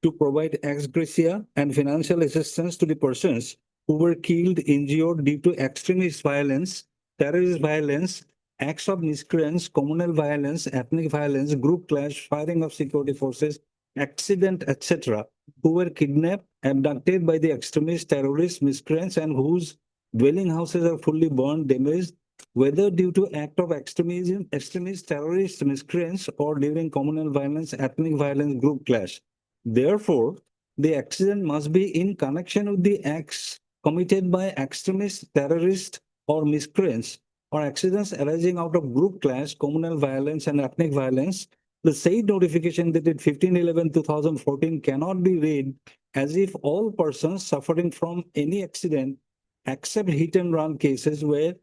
to provide ex gratia and financial assistance to the persons who were killed, injured due to extremist violence, terrorist violence, acts of miscreants, communal violence, ethnic violence, group clash, firing of security forces, accident, etc., who were kidnapped, abducted by the extremist, terrorists, miscreants, and whose dwelling houses are fully burned, damaged, whether due to act of extremism, extremist, terrorist, miscreants, or during communal violence, ethnic violence, group clash. Therefore, the accident must be in connection with the acts committed by extremists, terrorists, or miscreants, or accidents arising out of group clash, communal violence, and ethnic violence. The said notification dated 15/11/2014 cannot be read as if all persons suffering from any accident, except hit and run cases where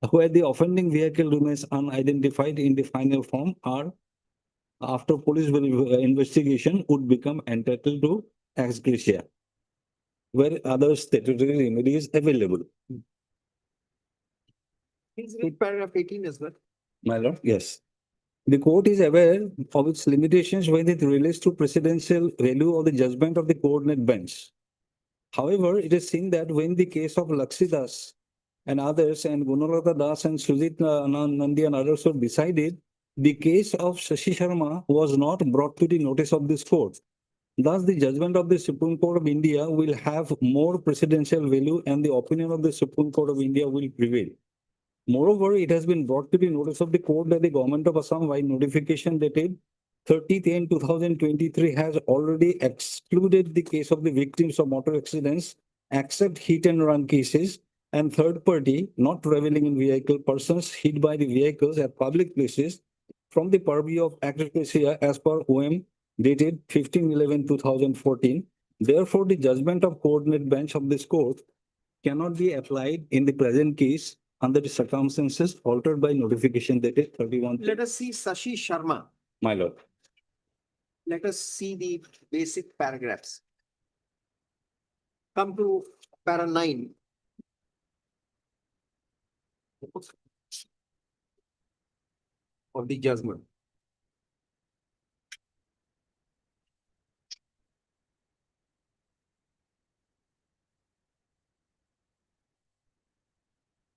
the offending vehicle remains unidentified in the final form, are after police investigation would become entitled to ex gratia, where other statutory remedies available. Please read paragraph 18 as well. My lord, yes. The court is aware of its limitations when it relates to precedential value of the judgment of the coordinate bench. However, it is seen that when the case of Laksidas and others, and Gunalata Das and Sujit Nandi and others were decided, the case of Shashi Sharma was not brought to the notice of this court. Thus, the judgment of the Supreme Court of India will have more precedential value and the opinion of the Supreme Court of India will prevail. Moreover, it has been brought to the notice of the court that the government of Assam, by notification dated 30/10/2023, has already excluded the case of the victims of motor accidents, except hit and run cases, and third party not traveling in vehicle, persons hit by the vehicles at public places, from the purview of ex gratia as per OM dated 15/11/2014. Therefore, the judgment of coordinate bench of this court cannot be applied in the present case under the circumstances altered by notification dated 31. Let us see Sashi Sharma. My lord. Let us see the basic paragraphs. Come to para 9. Of the judgment.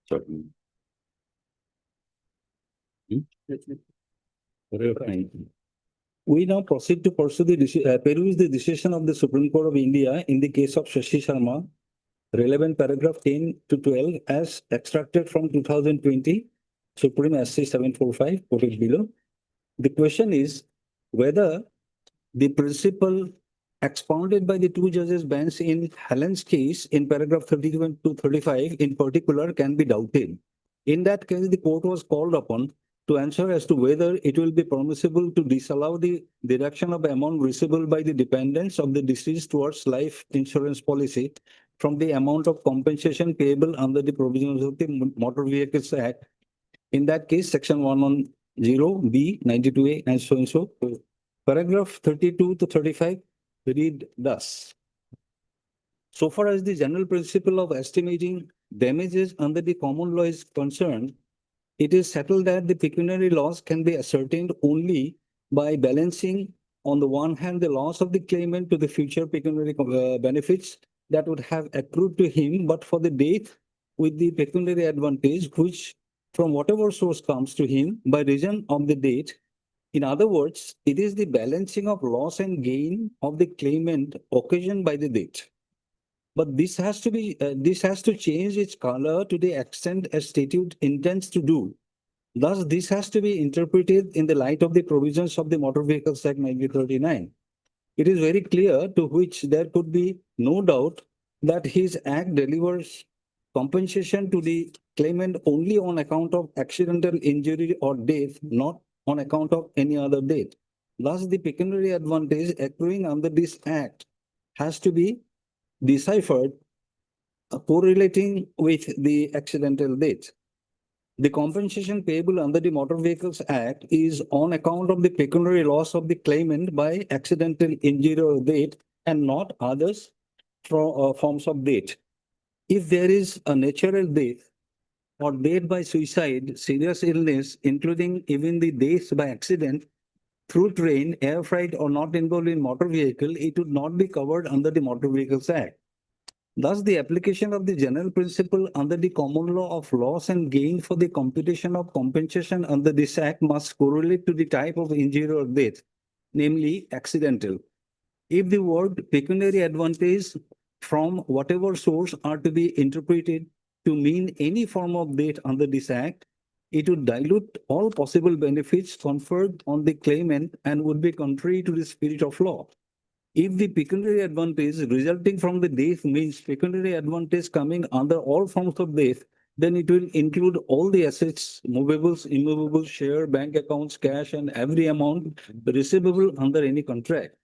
Certainly. We now proceed to pursue peruse the decision of the Supreme Court of India in the case of Shashi Sharma, relevant paragraph 10 to 12 as extracted from 2020 Supreme SC 745 quoted below. The question is whether the principle expounded by the two judges bench in Helen's case in paragraph 31 to 35 in particular can be doubted. In that case, the court was called upon to answer as to whether it will be permissible to disallow the deduction of amount receivable by the dependents of the deceased towards life insurance policy from the amount of compensation payable under the provisions of the Motor Vehicles Act. In that case, section 110B, 92A, and so and so. Paragraph 32 to 35 read thus. So far as the general principle of estimating damages under the common law is concerned, it is settled that the pecuniary loss can be ascertained only by balancing, on the one hand, the loss of the claimant to the future pecuniary benefits that would have accrued to him, but for the death with the pecuniary advantage, which from whatever source comes to him by reason of the date. In other words, it is the balancing of loss and gain of the claimant occasioned by the date. But this has to change its color to the extent a statute intends to do. Thus, this has to be interpreted in the light of the provisions of the Motor Vehicles Act 1939. It is very clear, to which there could be no doubt, that his act delivers compensation to the claimant only on account of accidental injury or death, not on account of any other death. Thus, the pecuniary advantage accruing under this act has to be deciphered correlating with the accidental death. The compensation payable under the Motor Vehicles Act is on account of the pecuniary loss of the claimant by accidental injury or death, and not others forms of death. If there is a natural death or death by suicide, serious illness, including even the death by accident through train, air freight, or not involved in motor vehicle, it would not be covered under the Motor Vehicles Act. Thus, the application of the general principle under the common law of loss and gain for the computation of compensation under this act must correlate to the type of injury or death, namely accidental. If the word pecuniary advantage from whatever source are to be interpreted to mean any form of death under this act, it would dilute all possible benefits conferred on the claimant and would be contrary to the spirit of law. If the pecuniary advantage resulting from the death means pecuniary advantage coming under all forms of death, then it will include all the assets, movables, immovables, share, bank accounts, cash, and every amount receivable under any contract.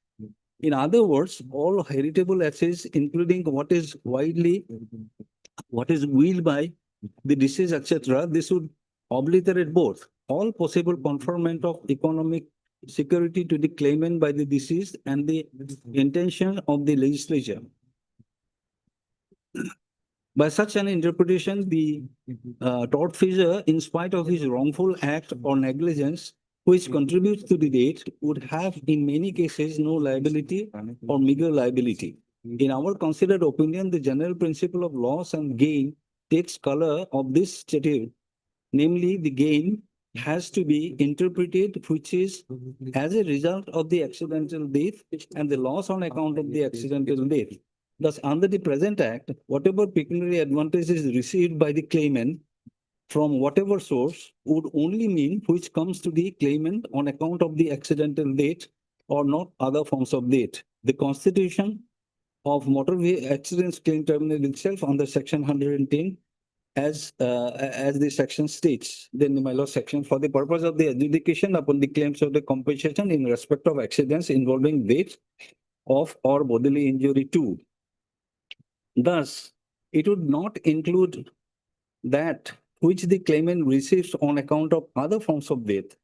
In other words, all heritable assets, including what is willed by the deceased, etc., this would obliterate both all possible conferment of economic security to the claimant by the deceased and the intention of the legislature. By such an interpretation, the tortfeasor, in spite of his wrongful act or negligence, which contributes to the death, would have in many cases no liability or meager liability. In our considered opinion, the general principle of loss and gain takes color of this statute, namely the gain has to be interpreted which is as a result of the accidental death and the loss on account of the accidental death. Thus, under the present act, whatever pecuniary advantage is received by the claimant from whatever source would only mean which comes to the claimant on account of the accidental death or not other forms of death. The Constitution of Motor Accidents Claim Tribunal itself under Section 110 as the section states, then my law section, for the purpose of the adjudication upon the claims of the compensation in respect of accidents involving death of or bodily injury to. Thus, it would not include that which the claimant receives on account of other forms of death,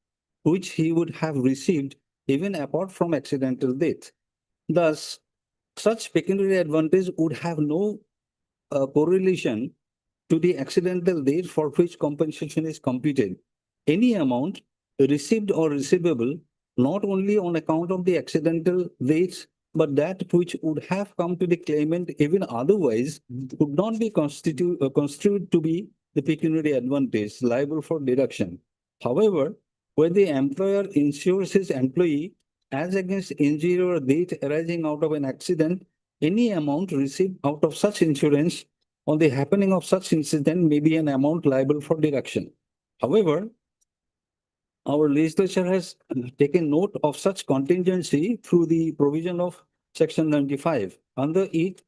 which he would have received even apart from accidental death. Thus, such pecuniary advantage would have no correlation to the accidental death for which compensation is computed. Any amount received or receivable not only on account of the accidental death, but that which would have come to the claimant even otherwise would not be construed to be the pecuniary advantage liable for deduction. However, when the employer insures his employee as against injury or death arising out of an accident, any amount received out of such insurance on the happening of such incident may be an amount liable for deduction. However, our legislature has taken note of such contingency through the provision of Section 95. Under it,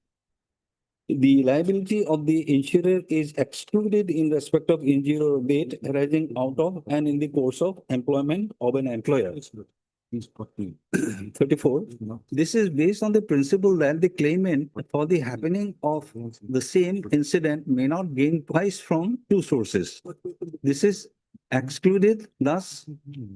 the liability of the insurer is excluded in respect of injury or death arising out of and in the course of employment of an employer. 34. This is based on the principle that the claimant for the happening of the same incident may not gain twice from two sources. This is excluded thus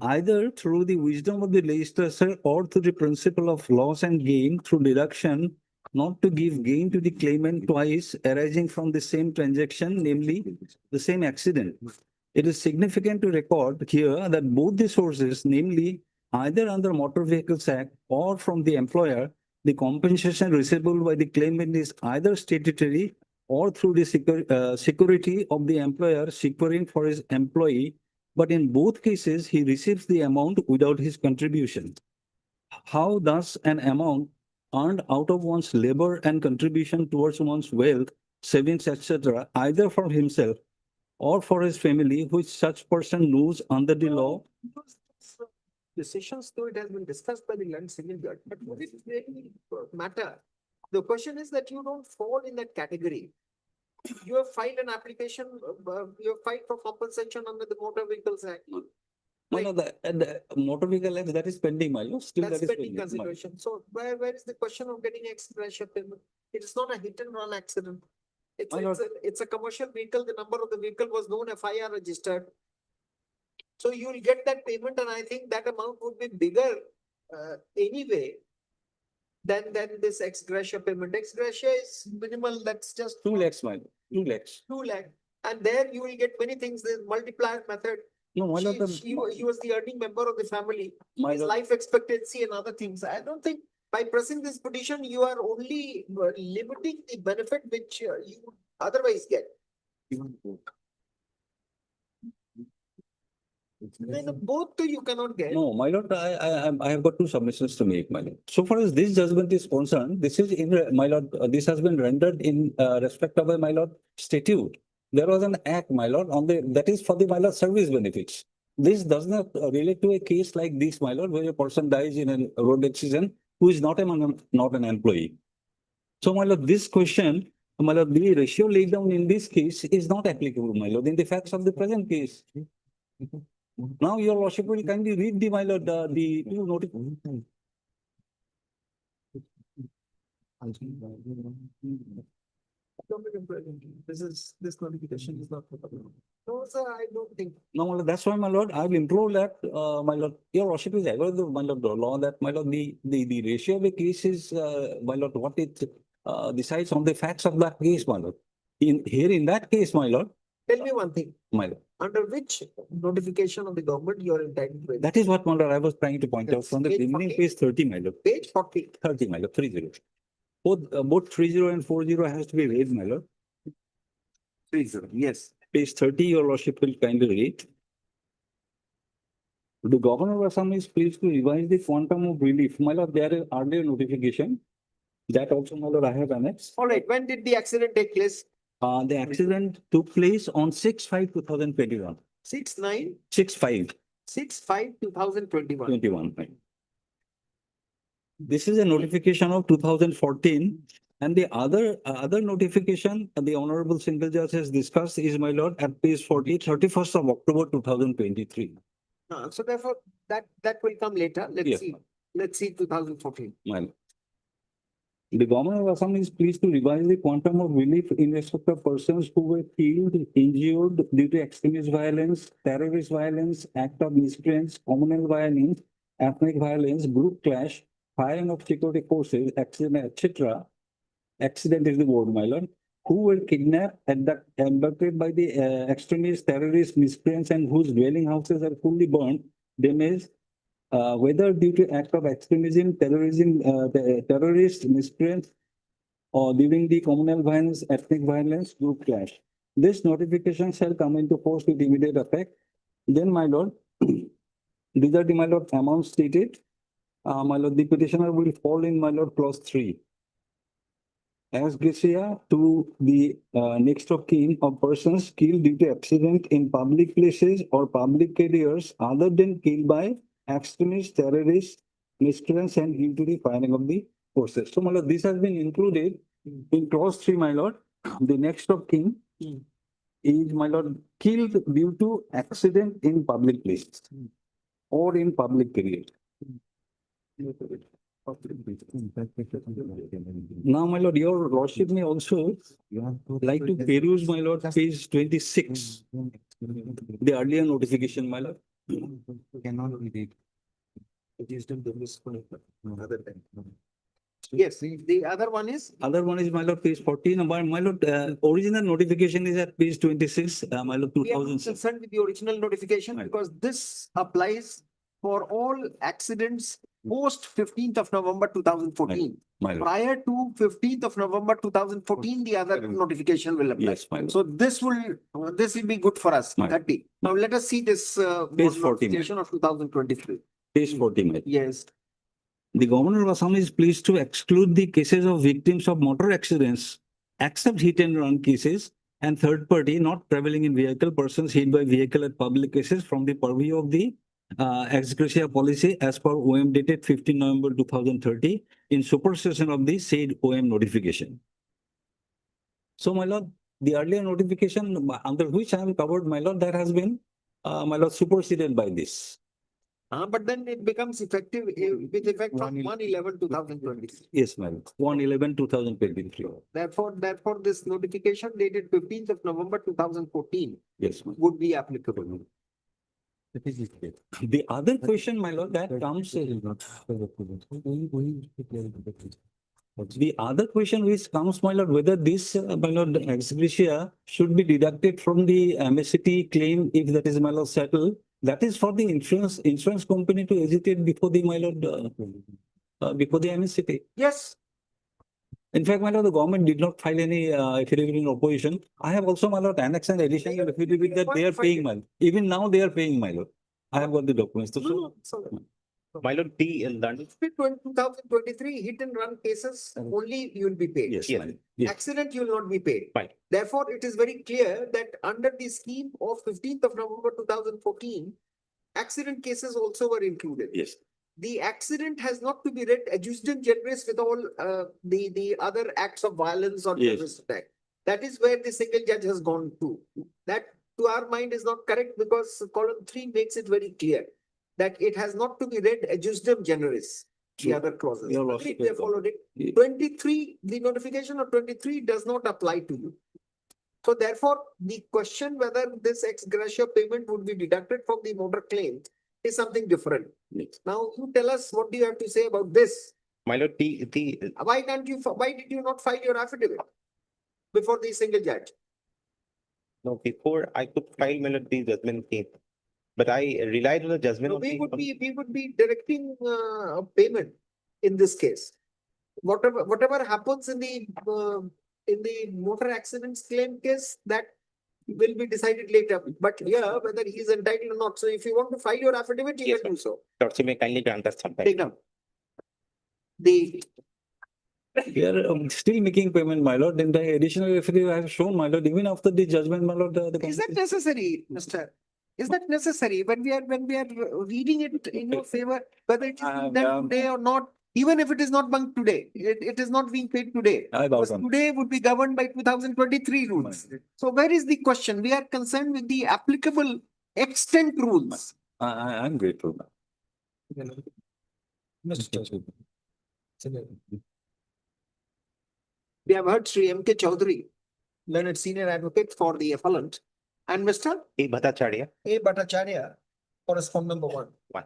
either through the wisdom of the legislature or through the principle of loss and gain through deduction, not to give gain to the claimant twice arising from the same transaction, namely the same accident. It is significant to record here that both the sources, namely either under Motor Vehicles Act or from the employer, the compensation receivable by the claimant is either statutory or through the security of the employer securing for his employee. But in both cases, he receives the amount without his contribution. How does an amount earned out of one's labor and contribution towards one's wealth, savings, etc., either for himself or for his family, which such person knows under the law? Decisions, though it has been discussed by the learned civil judge, but would it really matter? The question is that you don't fall in that category. You have filed an application, you have filed for compensation under the Motor Vehicles Act. No, no, the Motor Vehicle Act, that is pending, my lord. Still That's that is pending pending. my lord. consideration. So where is the question of getting ex gratia payment? It is not a hit and run accident. It's a commercial vehicle. The number of the vehicle was known, FIR registered. So you will get that payment, and I think that amount would be bigger anyway than this ex gratia payment. Ex gratia is minimal. That's just 2 lakhs, my lord. 2 lakhs. 2 lakh. And there you will get many things. There's multiplier method. No, my lord, He was the earning member of the family. My His lord. life expectancy and other things. I don't think by pressing this petition, you are only limiting the benefit which you would otherwise get. Then both you cannot get. No, my lord, I have got 2 submissions to make, my lord. So far as this judgment is concerned, this is in, my lord, this has been rendered in respect of a, my lord, statute. There was an act, my lord, on the, that is for the, my lord, service benefits. This does not relate to a case like this, my lord, where a person dies in a road accident who is not an employee. So, my lord, this question, my lord, the ratio laid down in this case is not applicable, my lord, in the facts of the present case. Now, your lordship will kindly read the, my lord, the two notifications. This notification is not. No, sir, I don't think. No, my lord, that's why, my lord, I will implore that, my lord, your lordship is aware of the, my lord, the law that, my lord, the ratio of the case is, my lord, what it decides on the facts of that case, my lord. In that case, my lord. Tell me one thing. My lord. Under which notification of the government you are entitled to? That is what, my lord, I was trying to point out Yes, from the page beginning, 40. page 30, my lord. Page 40. 30, my lord, 30. Both 30 and 40 has to be raised, my lord. 30, yes. Page 30, your lordship will kindly read. The governor of Assam is pleased to revise the quantum of relief. My lord, there is earlier notification. That also, my lord, I have annexed. All right, when did the accident take place? The accident took place on 6/5/2021. 6/9? 6/5. 6/5/2021. 21. Right. This is a notification of 2014. And the other notification the Honorable Single Judge has discussed is, my lord, at page 40, 31st of October 2023. So therefore, that will come later. Let's Yes, see. Let's see 2014. My lord. The government of Assam is pleased to revise the quantum of relief in respect of persons who were killed, injured due to extremist violence, terrorist violence, act of miscreants, communal violence, ethnic violence, group clash, firing of security forces, accident, etc. Accident is the word, my lord. Who were kidnapped and abducted by the extremists, terrorists, miscreants, and whose dwelling houses are fully burned, damaged, whether due to act of extremism, terrorism, terrorist miscreants, or during the communal violence, ethnic violence, group clash. This notification shall come into force with immediate effect. Then, my lord, these are the, my lord, amounts stated. My lord, the petitioner will fall in, my lord, clause 3. As gratia to the next of kin of persons killed due to accident in public places or public areas other than killed by extremists, terrorists, miscreants, and due to the firing of the forces. So, my lord, this has been included in clause 3, my lord. The next of kin is, my lord, killed due to accident in public places or in public areas. Now, my lord, your lordship may also like to peruse, my lord, page 26. The earlier notification, my lord. Cannot be read. It is done other than. Yes, the other one is, Other one is, my lord, page 14, my lord, original notification is at page 26, my lord, we are not 2006. concerned with the original notification Right. because this applies for all accidents post 15th of November 2014. My lord, Prior to 15th of November 2014, the other notification will apply. yes, my lord. So this will be good for us, Right. 30. Now let us see this Page 14. notification of 2023. Page 40, my lord. Yes, The governor of Assam is pleased to exclude the cases of victims of motor accidents, except hit and run cases and third party not traveling in vehicle, persons hit by vehicle at public cases from the purview of the ex gratia policy as per OM dated 15 November 2030 in supersession of the said OM notification. So, my lord, the earlier notification under which I am covered, my lord, that has been, my lord, superseded by this. but then it becomes effective with effect from 1/11/2023. Yes, my lord. 1/11/2023. Therefore, this notification dated 15th of November 2014 Yes, my lord. would be applicable. The other question, my lord, that comes. The other question which comes, my lord, whether this, my lord, ex gratia should be deducted from the MSCT claim if that is, my lord, settled. That is for the insurance company to hesitate before the, my lord, before the MSCT. Yes, In fact, my lord, the government did not file any affidavit in opposition. I have also, my lord, annexed an additional affidavit that they are paying, my lord. Even now they are paying, my lord. I have got the documents to show. My lord, T in London. 2023 hit and run cases, only you will be paid. Yes, Yes. my lord. Yes. Accident, you will not be paid. Fine. Therefore, it is very clear that under the scheme of 15th of November 2014, accident cases also were included. Yes. The accident has not to be read adjudicam generis with all the other acts of violence or Yes. terrorist attack. That is where the single judge has gone to. That to our mind is not correct because column 3 makes it very clear that it has not to be read adjudicam generis. The True. other clauses. Your Agreed, lordship they has followed it. Yeah. 23, the notification of 23 does not apply to you. So therefore, the question whether this ex gratia payment would be deducted from the motor claim is something different. Yes. Now, you tell us what do you have to say about this? My lord, Why did you not file your affidavit before the single judge? no, before I could file, my lord, the judgment came. But I relied on the judgment. No, of we the- would be directing a payment in this case. Whatever happens in the motor accidents claim case, that will be decided later. But here, whether he is entitled or not. So if you want to file your affidavit, you Yes, can do so. Lordship may kindly grant us some time. Take down. The We are still making payment, my lord. In the additional affidavit I have shown, my lord, even after the judgment, my lord, the Is that necessary, Mr.? Is that necessary when we are reading it in your favor, whether it is being done today or not? Even if it is not done today, it is not being paid today. I doubt Because on. today would be governed by 2023 rules. So where is the question? We are concerned with the applicable extent rules. I'm grateful. We have heard Sri M.K. Chaudhary, learned senior advocate for the appellant, and Mr. A. Bhattacharya. A. Bhattacharya, correspondent number 1. One.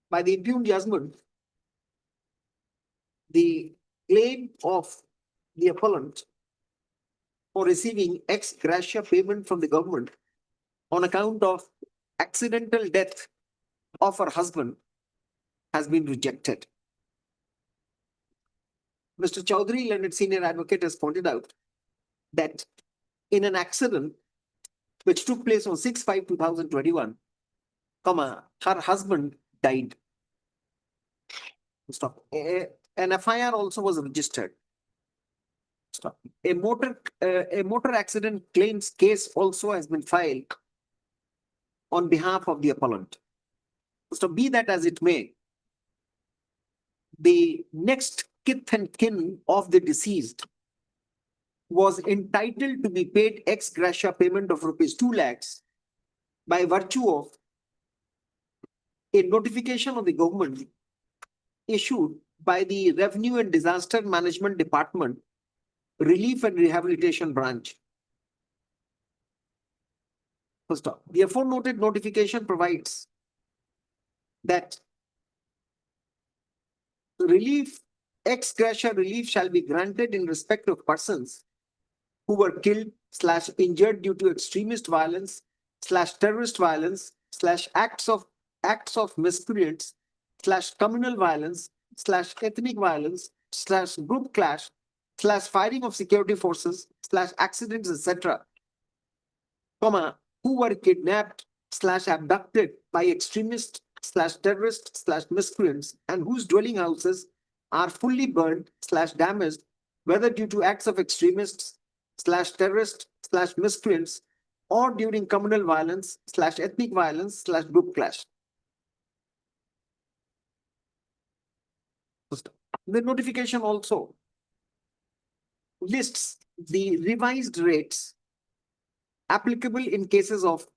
By the impugned judgment, the claim of the appellant for receiving ex gratia payment from the government on account of accidental death of her husband has been rejected. Mr. Chaudhary, learned senior advocate, has pointed out that in an accident which took place on 6/5/2021, her husband died. Stop. An FIR also was registered. Stop. A motor accident claims case also has been filed on behalf of the appellant. So be that as it may, the next kith and kin of the deceased was entitled to be paid ex gratia payment of rupees 2 lakhs by virtue of a notification of the government issued by the Revenue and Disaster Management Department, Relief and Rehabilitation Branch. First off, the aforementioned notification provides that relief, ex gratia relief shall be granted in respect of persons who were killed / injured due to extremist violence / terrorist violence / acts of miscreants / communal violence / ethnic violence / group clash / firing of security forces / accidents, etc., comma, who were kidnapped / abducted by extremists / terrorists / miscreants and whose dwelling houses are fully burned / damaged, whether due to acts of extremists / terrorists / miscreants or during communal violence / ethnic violence / group clash. The notification also lists the revised rates applicable in cases of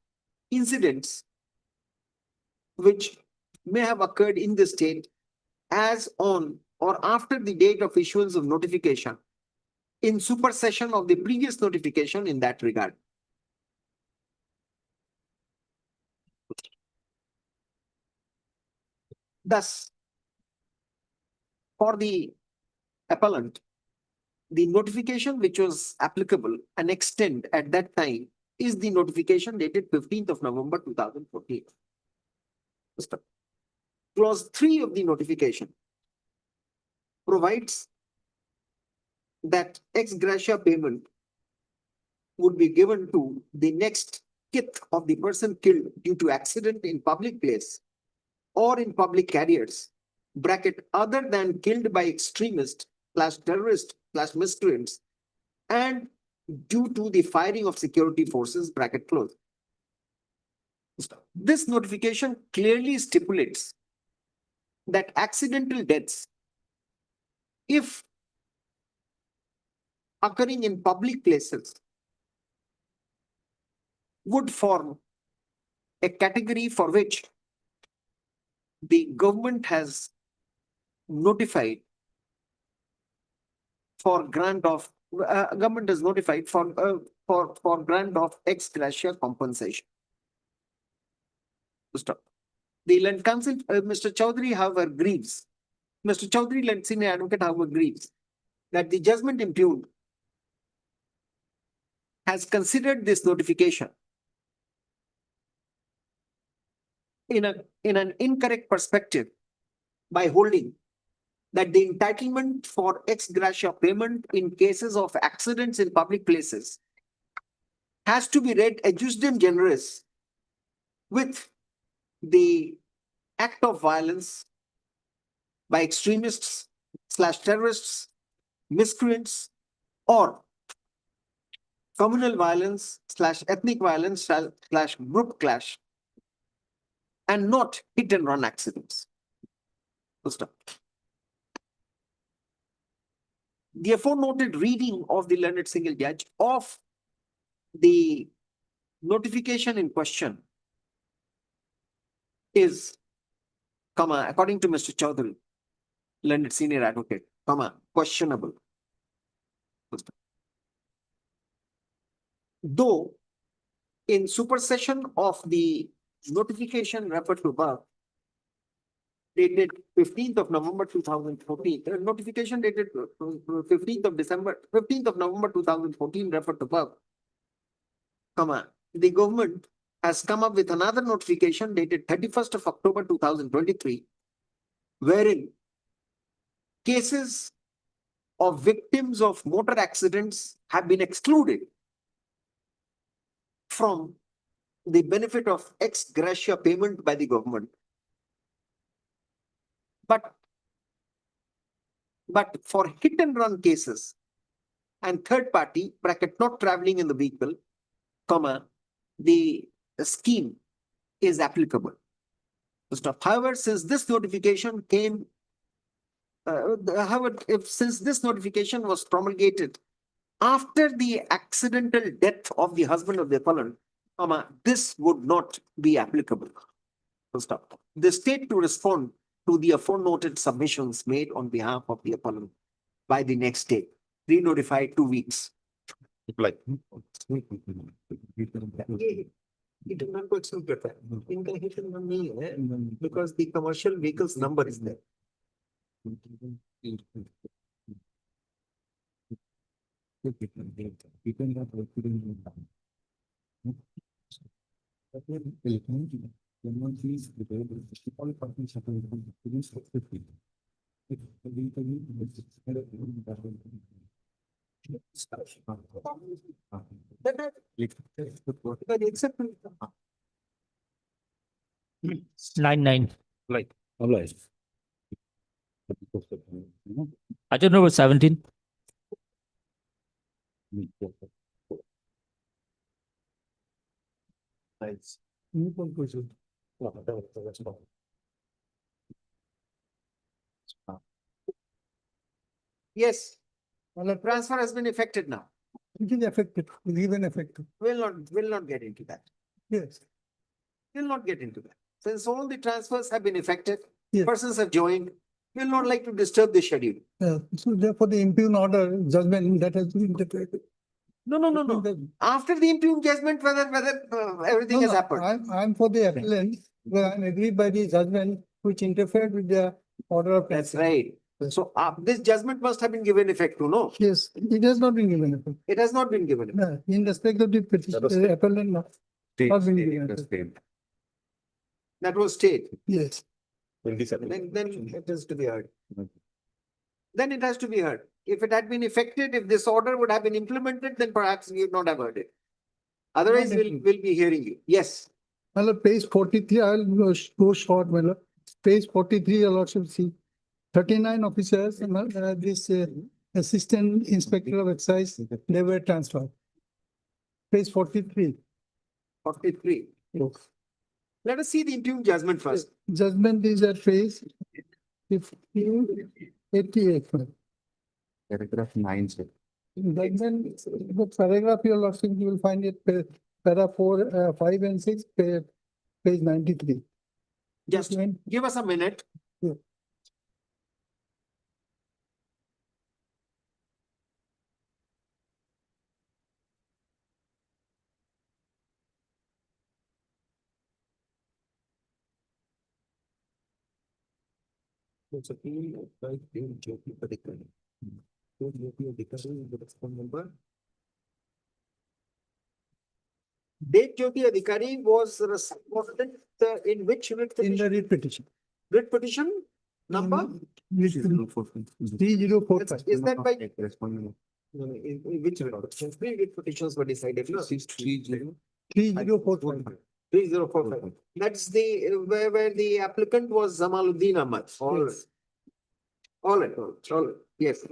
incidents which may have occurred in the state as on or after the date of issuance of notification in supersession of the previous notification in that regard. Thus, for the appellant, the notification which was applicable and extend at that time is the notification dated 15th of November 2014. Clause 3 of the notification provides that ex gratia payment would be given to the next kith of the person killed due to accident in public place or in public carriers, bracket, other than killed by extremist / terrorist / miscreants and due to the firing of security forces, bracket close. This notification clearly stipulates that accidental deaths, if occurring in public places, would form a category for which the government has notified for grant of government is notified for grant of ex gratia compensation. Stop. The Land Council, Mr. Chaudhary, however, grieves. Mr. Chaudhary, Land Senior Advocate, however, grieves that the judgment impugned has considered this notification in an incorrect perspective by holding that the entitlement for ex gratia payment in cases of accidents in public places has to be read adjusdem generis with the act of violence by extremists / terrorists, miscreants, or communal violence / ethnic violence / group clash, and not hit and run accidents. The aforementioned reading of the learned single judge of the notification in question is, according to Mr. Chaudhary, learned senior advocate, questionable. Though in supersession of the notification referred to above, dated 15th of November 2014, notification dated 15th of November 2014 referred to above, the government has come up with another notification dated 31st of October 2023, wherein cases of victims of motor accidents have been excluded from the benefit of ex gratia payment by the government. But for hit and run cases and third party, bracket, not traveling in the vehicle, the scheme is applicable. However, since this notification came, since this notification was promulgated after the accidental death of the husband of the appellant, this would not be applicable. The state to respond to the aforementioned submissions made on behalf of the appellant by the next day, re-notify 2 weeks. Like. It is not going to because the commercial vehicles number is there. Nine. Like. Item number 17. Yes, well, the transfer has been effected now. It is effective, even effective. Will not get into that. Yes. Will not get into that. Since all the transfers have been effected, Yes. persons have joined, will not like to disturb the schedule. So therefore the impugned order judgment that has been interpreted. No. After the impugned judgment, whether everything has happened. I'm for the appellant, where I'm agreed by the judgment which interfered with the order of. That's right. So this judgment must have been given effect to, no? Yes, it has not been given effect. It has not been given effect. No, in respect of the petition, the appellant not been given effect. That was stayed. Yes. Then it is to be heard. Then it has to be heard. If it had been effected, if this order would have been implemented, then perhaps we would not have heard it. Otherwise, we'll be hearing you. Yes. Well, page 43, I'll go short, well, page 43, your lordship, see. 39 officers, this assistant inspector of excise, they were transferred. Page 43. 43. Let us see the impugned judgment first. Judgment is at page 1588. Paragraph 9, sir. Judgment, the paragraph, your lordship, you will find it, para 4, 5 and 6, page 93. Just give us a minute. Yeah. It's a field by Dave Jyoti Adhikari. Dave Jyoti Adhikari is the response number. Dave Jyoti Adhikari was respondent in which writ In petition? the writ petition. Writ petition number? 3045. Is that by? No, in which writ petition? Three writ petitions were decided. No? 3045. 3045. That's the, where the applicant was Zamaluddin Ahmad. All right. Yes.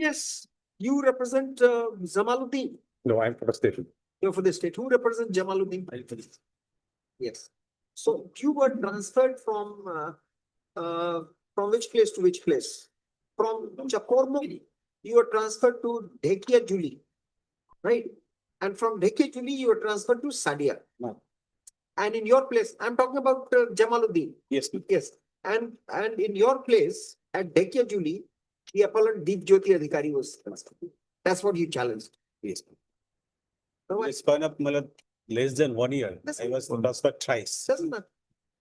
Yes, you represent Jamaluddin. No, I'm for the station. You're for the state. Who represents Jamaluddin? Yes. So you were transferred from which place to which place? From Chakormuk, you were transferred to Dhekia Juli, right? And from Dhekia Juli, you were transferred to Sadia. No. And in your place, I'm talking about Jamaluddin. Yes, Yes. And in your place at Dhekia Juli, the appellant Deep Jyoti Adhikari was transferred. That's what you challenged. yes. Otherwise, span of less than 1 year. Doesn't- I was transferred thrice. doesn't matter.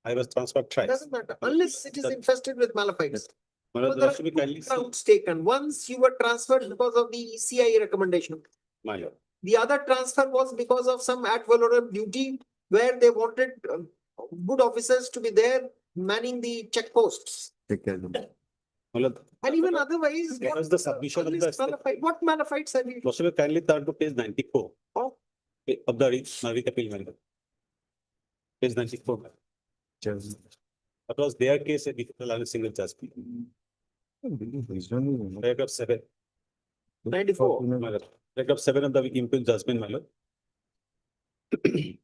I was transferred thrice. Doesn't matter. Unless it is infested with malaphites. My lord, So there Lordship, are kindly see- grounds taken. Once you were transferred because of the ECI recommendation. my lord. The other transfer was because of some ad valorem duty where they wanted good officers to be there manning the checkposts. My lord, And even otherwise. That was the submission of unless the- malaphite- What malaphites have you? Lordship, kindly turn to page 94. Oh. Of the Navik appeal, my lord. Page 94. my lord. That was their case at the single judgment. Paragraph 7. 94. My lord. Paragraph 7 of the impugned judgment, my lord.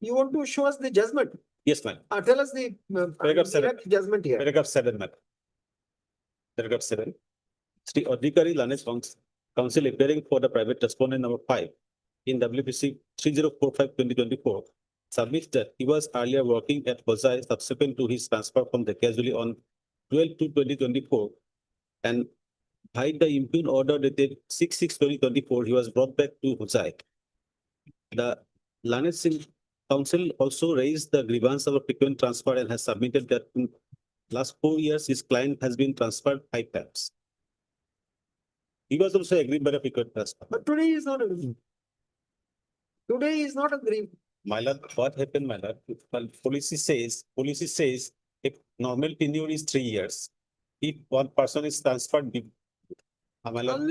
You want to show us the judgment? Yes, ma'am. Tell us the Paragraph 7. direct judgment here. Paragraph 7, ma'am. Paragraph 7. Sri Adhikari Lanesh Council appearing for the private respondent number 5 in WPC 3045/2024 submits that he was earlier working at Hosai subsequent to his transfer from the casually on 12/2/2024 and by the impugned order dated 6/6/2024, he was brought back to Hosai. The Lanesh Singh Council also raised the grievance of a frequent transfer and has submitted that in last 4 years, his client has been transferred 5 times. He was also agreed by the frequent transfer. But today is not agreeing. Today is not agreeing. My lord, what happened, my lord? Well, policy says if normal tenure is 3 years, if one person is transferred, my lord,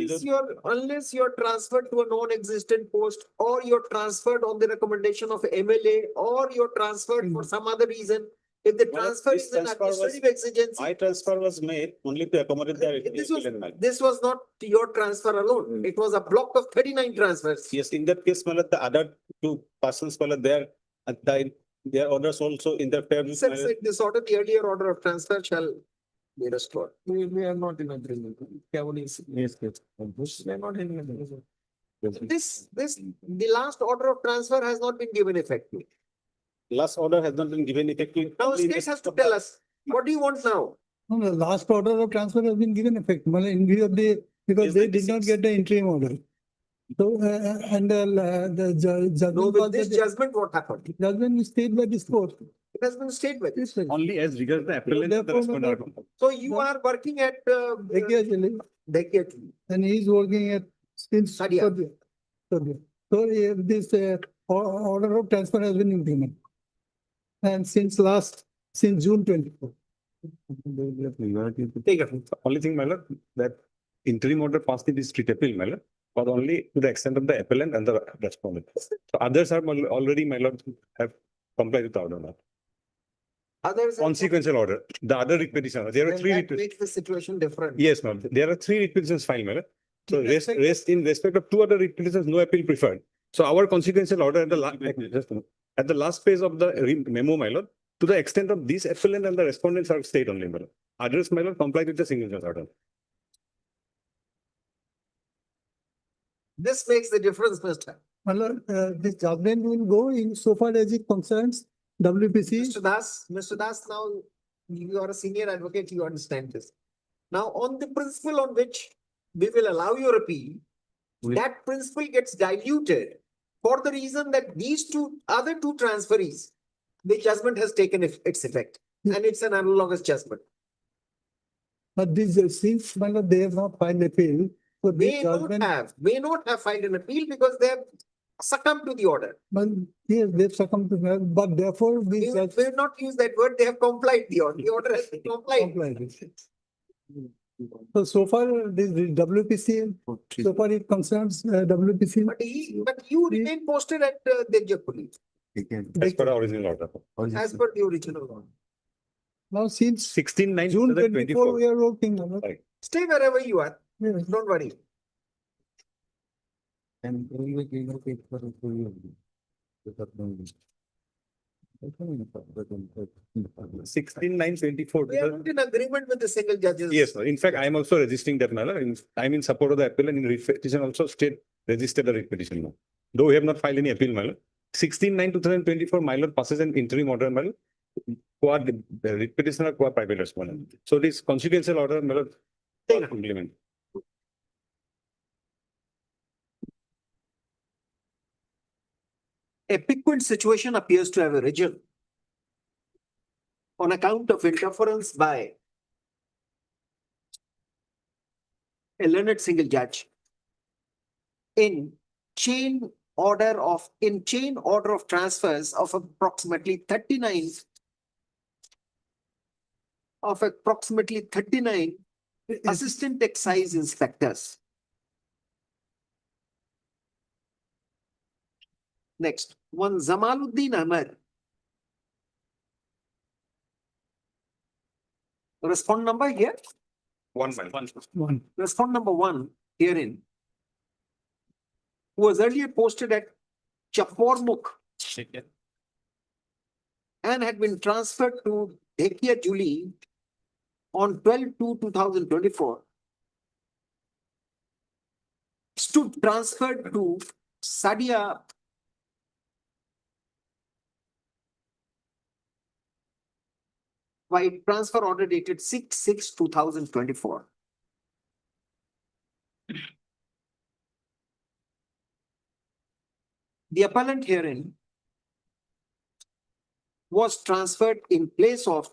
Unless you're transferred to a non-existent post or you're transferred on the recommendation of MLA or you're transferred for some other reason. If the Well, transfer this is an transfer was- administrative exigency. my transfer was made only to accommodate the. This was not your transfer alone. It was a block of 39 transfers. Yes, in that case, my lord, the other 2 persons, my lord, their orders also interfere with. Sir, my- said this order, the earlier order of transfer shall be restored. We are not in agreement. Yes, yes. We are not in agreement. The last order of transfer has not been given effect to. Last order has not been given effective. Now state has to tell us, what do you want now? No, the last order of transfer has been given effect, in view of the, because Is they that did not get the interim order. So, and the judgment. No, was with this that judgment, what happened? the Judgment is stayed by this court. It has been stayed by this. Only as regards the appellant and the Therefore, respondent. So you are working at Dhekia Jili, Dhekia. and he is working at since. Sadia. Sadia. So if this order of transfer has been implemented. And since June 24. Take it. Only thing, my lord, that interim order passed in this street appeal, my lord, but only to the extent of the appellant and the respondent. So others are already, my lord, have complied with the order now. Others. Consequential order, the other repetition, there are Then 3 that repetitions. makes the situation different. Yes, ma'am, there are 3 repetitions filed, my lord. So In rest respect- in respect of 2 other repetitions, no appeal preferred. So our consequential order at the at the last page of the memo, my lord, to the extent of this appellant and the respondents are state only, my lord. Others, my lord, complied with the single judge order. This makes the difference, Mr. This judgment will go in so far as it concerns WPC. Mr. Das, now you are a senior advocate, you understand this. Now, on the principle on which we will allow your appeal, that principle gets diluted for the reason that these other two transferees, the judgment has taken its effect and it's an analogous judgment. But this, since they have not filed appeal, so this judgment. May not have filed an appeal because they have succumbed to the order. But yes, they've succumbed to that, but therefore We will not use that word, they have complied the order. The order has been complied. So far, this WPC, so far it concerns WPC. But you remain posted at Dejapuli As per the original order. as per the original order. Now since 16/9/2024. June 24, we are working. Stay wherever you are, Yes. don't worry. And we will give a paper to you. Without knowing. 16,924. We are not in agreement with the single judges. Yes, sir. In fact, I am also resisting that, my lord. I'm in support of the appeal and in repetition also state registered the repetition now. Though we have not filed any appeal, my lord. 16/9/2024, my lord passes an interim order, my lord. The repetition or private respondent. So this consequential order, my lord, implement. A piquant situation appears to have arisen on account of interference by a learned single judge in chain order of transfers of approximately 39 assistant excise inspectors. Next, one Zamaluddin Ahmed. Respond number here. One. Respond number 1 herein, who was earlier posted at Chapormukh and had been transferred to Dhekia Juli on 12/2/2024, stood transferred to Sadia by transfer order dated 6/6/2024. The appellant herein was transferred in place of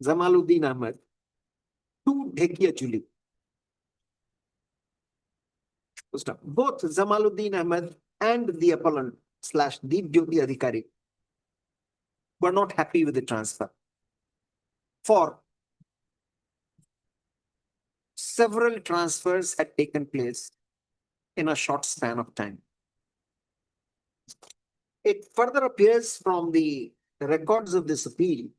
Zamaluddin Ahmed to Dhekia Juli. Both Zamaluddin Ahmed and the appellant / Deep Jyoti Adhikari were not happy with the transfer. For several transfers had taken place in a short span of time. It further appears from the records of this appeal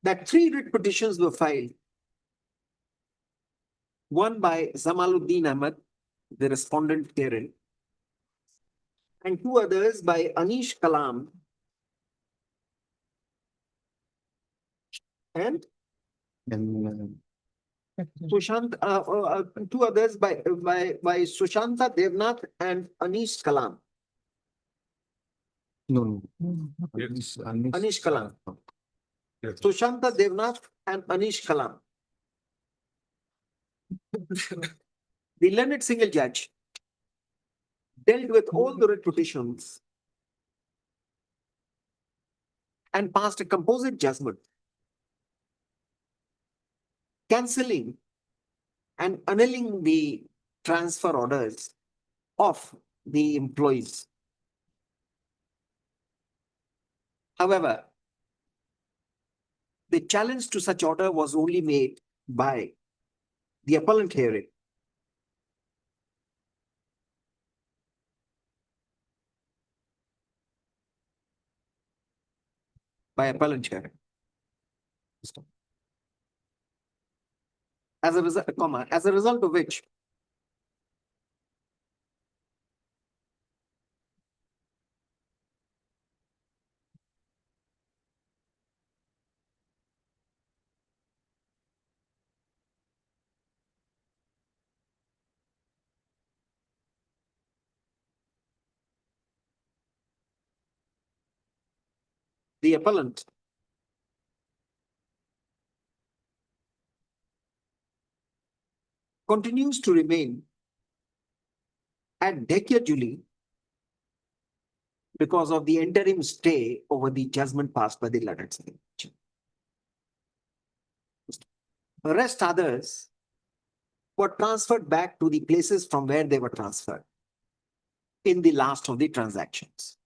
that 3 writ petitions were filed. One by Zamaluddin Ahmed, the respondent herein, and 2 others by Anish Kalam and Sushant, 2 others by Sushanta Devnath and Anish Kalam. No. Anish Kalam. Sushanta Devnath and Anish Kalam. The learned single judge dealt with all the writ petitions and passed a composite judgment, cancelling and annulling the transfer orders of the employees. However, the challenge to such order was only made by the appellant hearing. By appellant hearing. As a result of which the appellant continues to remain at Dhekia Juli because of the interim stay over the judgment passed by the learned single judge. The rest others were transferred back to the places from where they were transferred in the last of the transactions.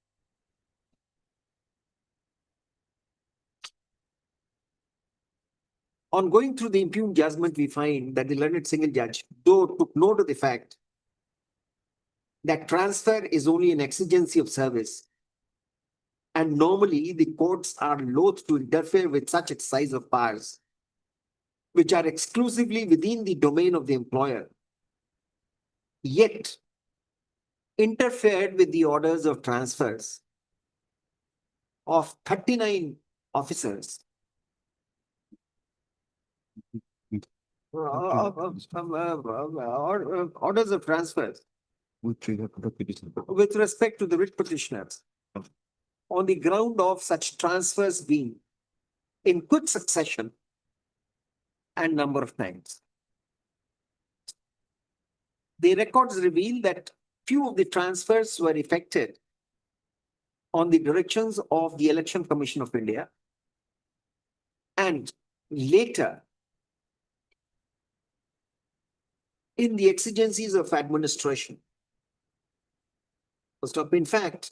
On going through the impugned judgment, we find that the learned single judge, though took note of the fact that transfer is only an exigency of service, and normally the courts are loath to interfere with such exercise of powers, which are exclusively within the domain of the employer, yet interfered with the orders of transfers of 39 officers orders of transfers with respect to the writ petitioners on the ground of such transfers being in quick succession and number of times. The records reveal that few of the transfers were effected on the directions of the Election Commission of India, and later in the exigencies of administration. In fact,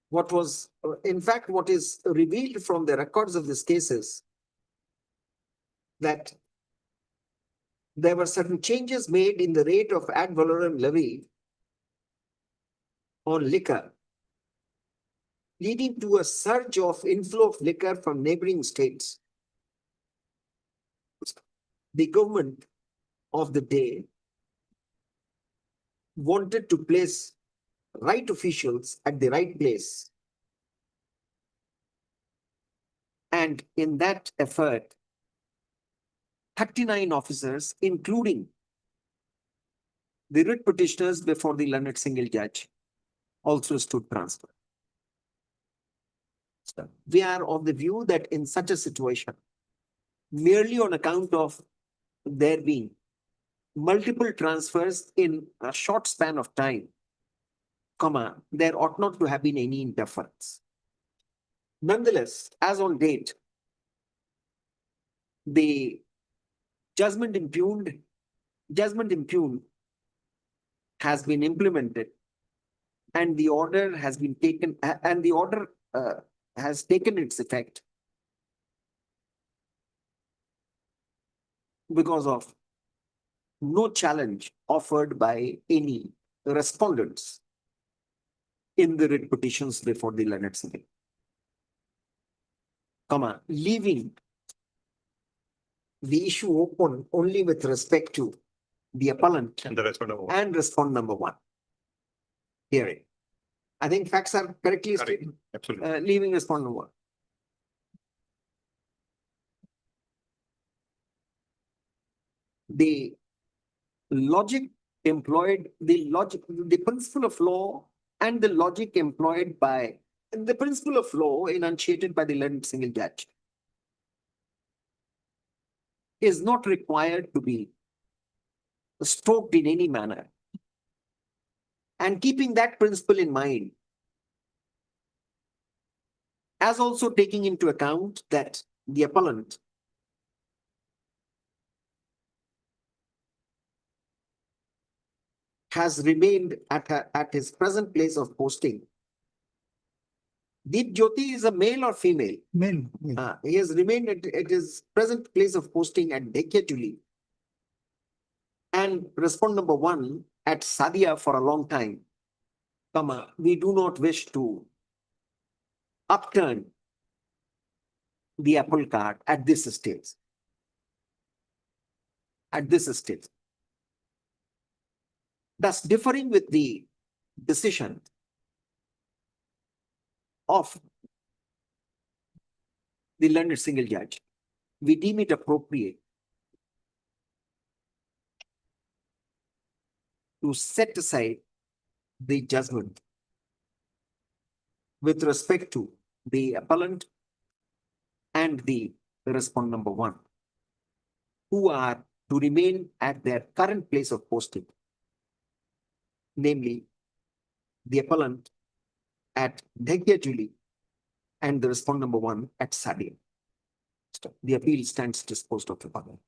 what is revealed from the records of these cases that there were certain changes made in the rate of ad valorem levy on liquor, leading to a surge of inflow of liquor from neighboring states. The government of the day wanted to place right officials at the right place. And in that effort, 39 officers, including the writ petitioners before the learned single judge, also stood transfer. So we are of the view that in such a situation, merely on account of there being multiple transfers in a short span of time, there ought not to have been any interference. Nonetheless, as on date, the judgment impugned has been implemented, and the order has been taken, and the order has taken its effect because of no challenge offered by any respondents in the writ petitions before the learned single, leaving the issue open only with respect to the appellant And the respondent. and respond number one hearing. I think facts are correctly Correct. stated, Absolutely. leaving respond number one. The logic employed, the principle of law and the logic employed by the principle of law enunciated by the learned single judge is not required to be stoked in any manner. And keeping that principle in mind, as also taking into account that the appellant has remained at his present place of posting. Deep Jyoti is a male or female? Male. He has remained at his present place of posting at Dekyatuli and respond number one at Sadia for a long time. We do not wish to upturn the apple cart at this stage. Thus, differing with the decision of the learned single judge, we deem it appropriate to set aside the judgment with respect to the appellant and the respondent number one, who are to remain at their current place of posting, namely the appellant at Dekyatuli and the respondent number one at Sadia. The appeal stands disposed of the other.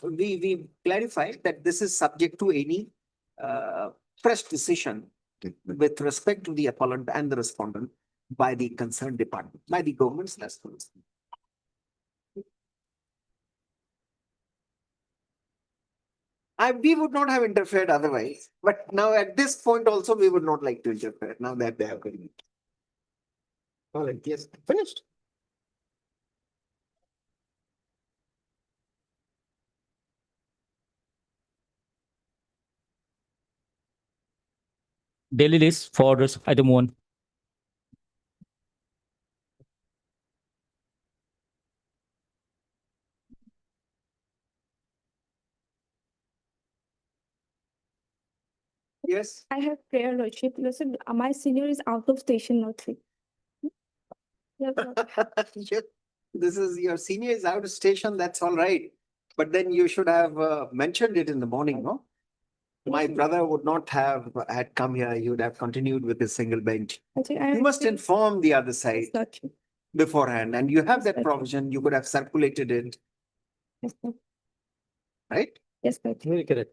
We clarified that this is subject to any fresh decision with respect to the appellant and the respondent by the concerned department, by the government's response. We would not have interfered otherwise, but now at this point also we would not like to interfere now that they have agreed. All right, yes, finished. daily list for this item 1. Yes. I have prayer, Lordship. Listen, my senior is out of station, Lordship. Yes, Lord. This is, your senior is out of station, that's all right. But then you should have mentioned it in the morning, no? My brother would not have had come here, he would have continued with his single bench. You must inform the other side Lordship. beforehand, and you have that Lordship. provision, you could have circulated it, Yes, Lord. right? Yes, Lordship. Very correct.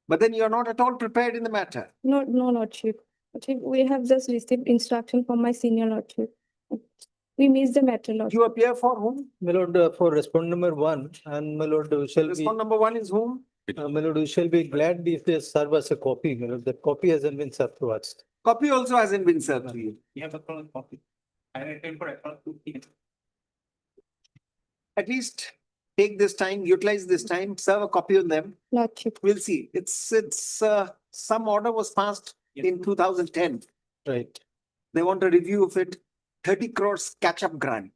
But then you're not at all prepared in the matter. No, no, Lordship. Lordship, we have just received instruction from my senior, Lordship. We missed the matter, Lordship. You appear for whom? My lord, for respondent number 1, and my lord, we shall be, Respondent number 1 is whom? my lord, we shall be glad if they serve us a copy. My lord, the copy hasn't been served to us. Copy also hasn't been served to you. You have a copy. I attend for approx 2 p.m. At least take this time, utilize this time, serve a copy on them. Lordship. We'll see. It's some order was passed in 2010. Right. They want a review of it, 30 crores catch-up grant.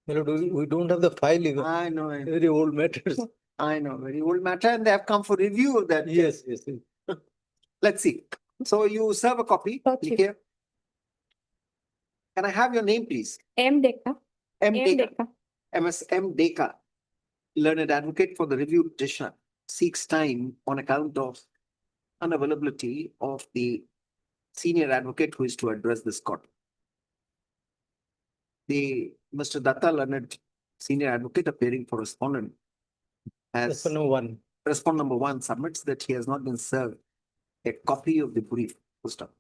My lord, we don't have the file even. I know, Very old matters. I know, very old matter, and they have come for review of that. Yes. Let's see. So you serve a copy. Lordship. Click here. Can I have your name, please? M. Deka. M. M. Deka. Deka. M.S.M. Deka, learned advocate for the review petitioner, seeks time on account of unavailability of the senior advocate who is to address this court. The Mr. Datta, learned senior advocate appearing for respondent, as Respondent 1. respondent number 1 submits that he has not been served a copy of the brief. Full stop.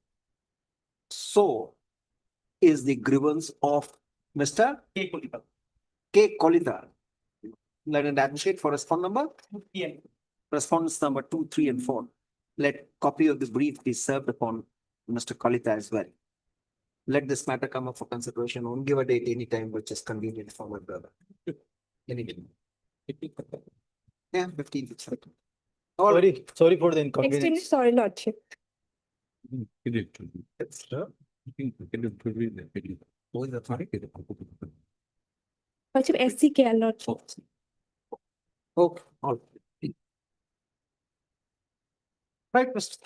So is the grievance of Mr. K. Kulika. K. Kolita, learned advocate for respondent number, PM. respondents number 2, 3, and 4. Let copy of the brief be served upon Mr. Kolita as well. Let this matter come up for consideration. Won't give a date anytime which is convenient for my brother. Anytime. Yeah, 15th. All right. Sorry for the Extremely inconvenience. sorry, Lordship. Lordship, SCK, Lordship. Okay, all right. Right, Mr.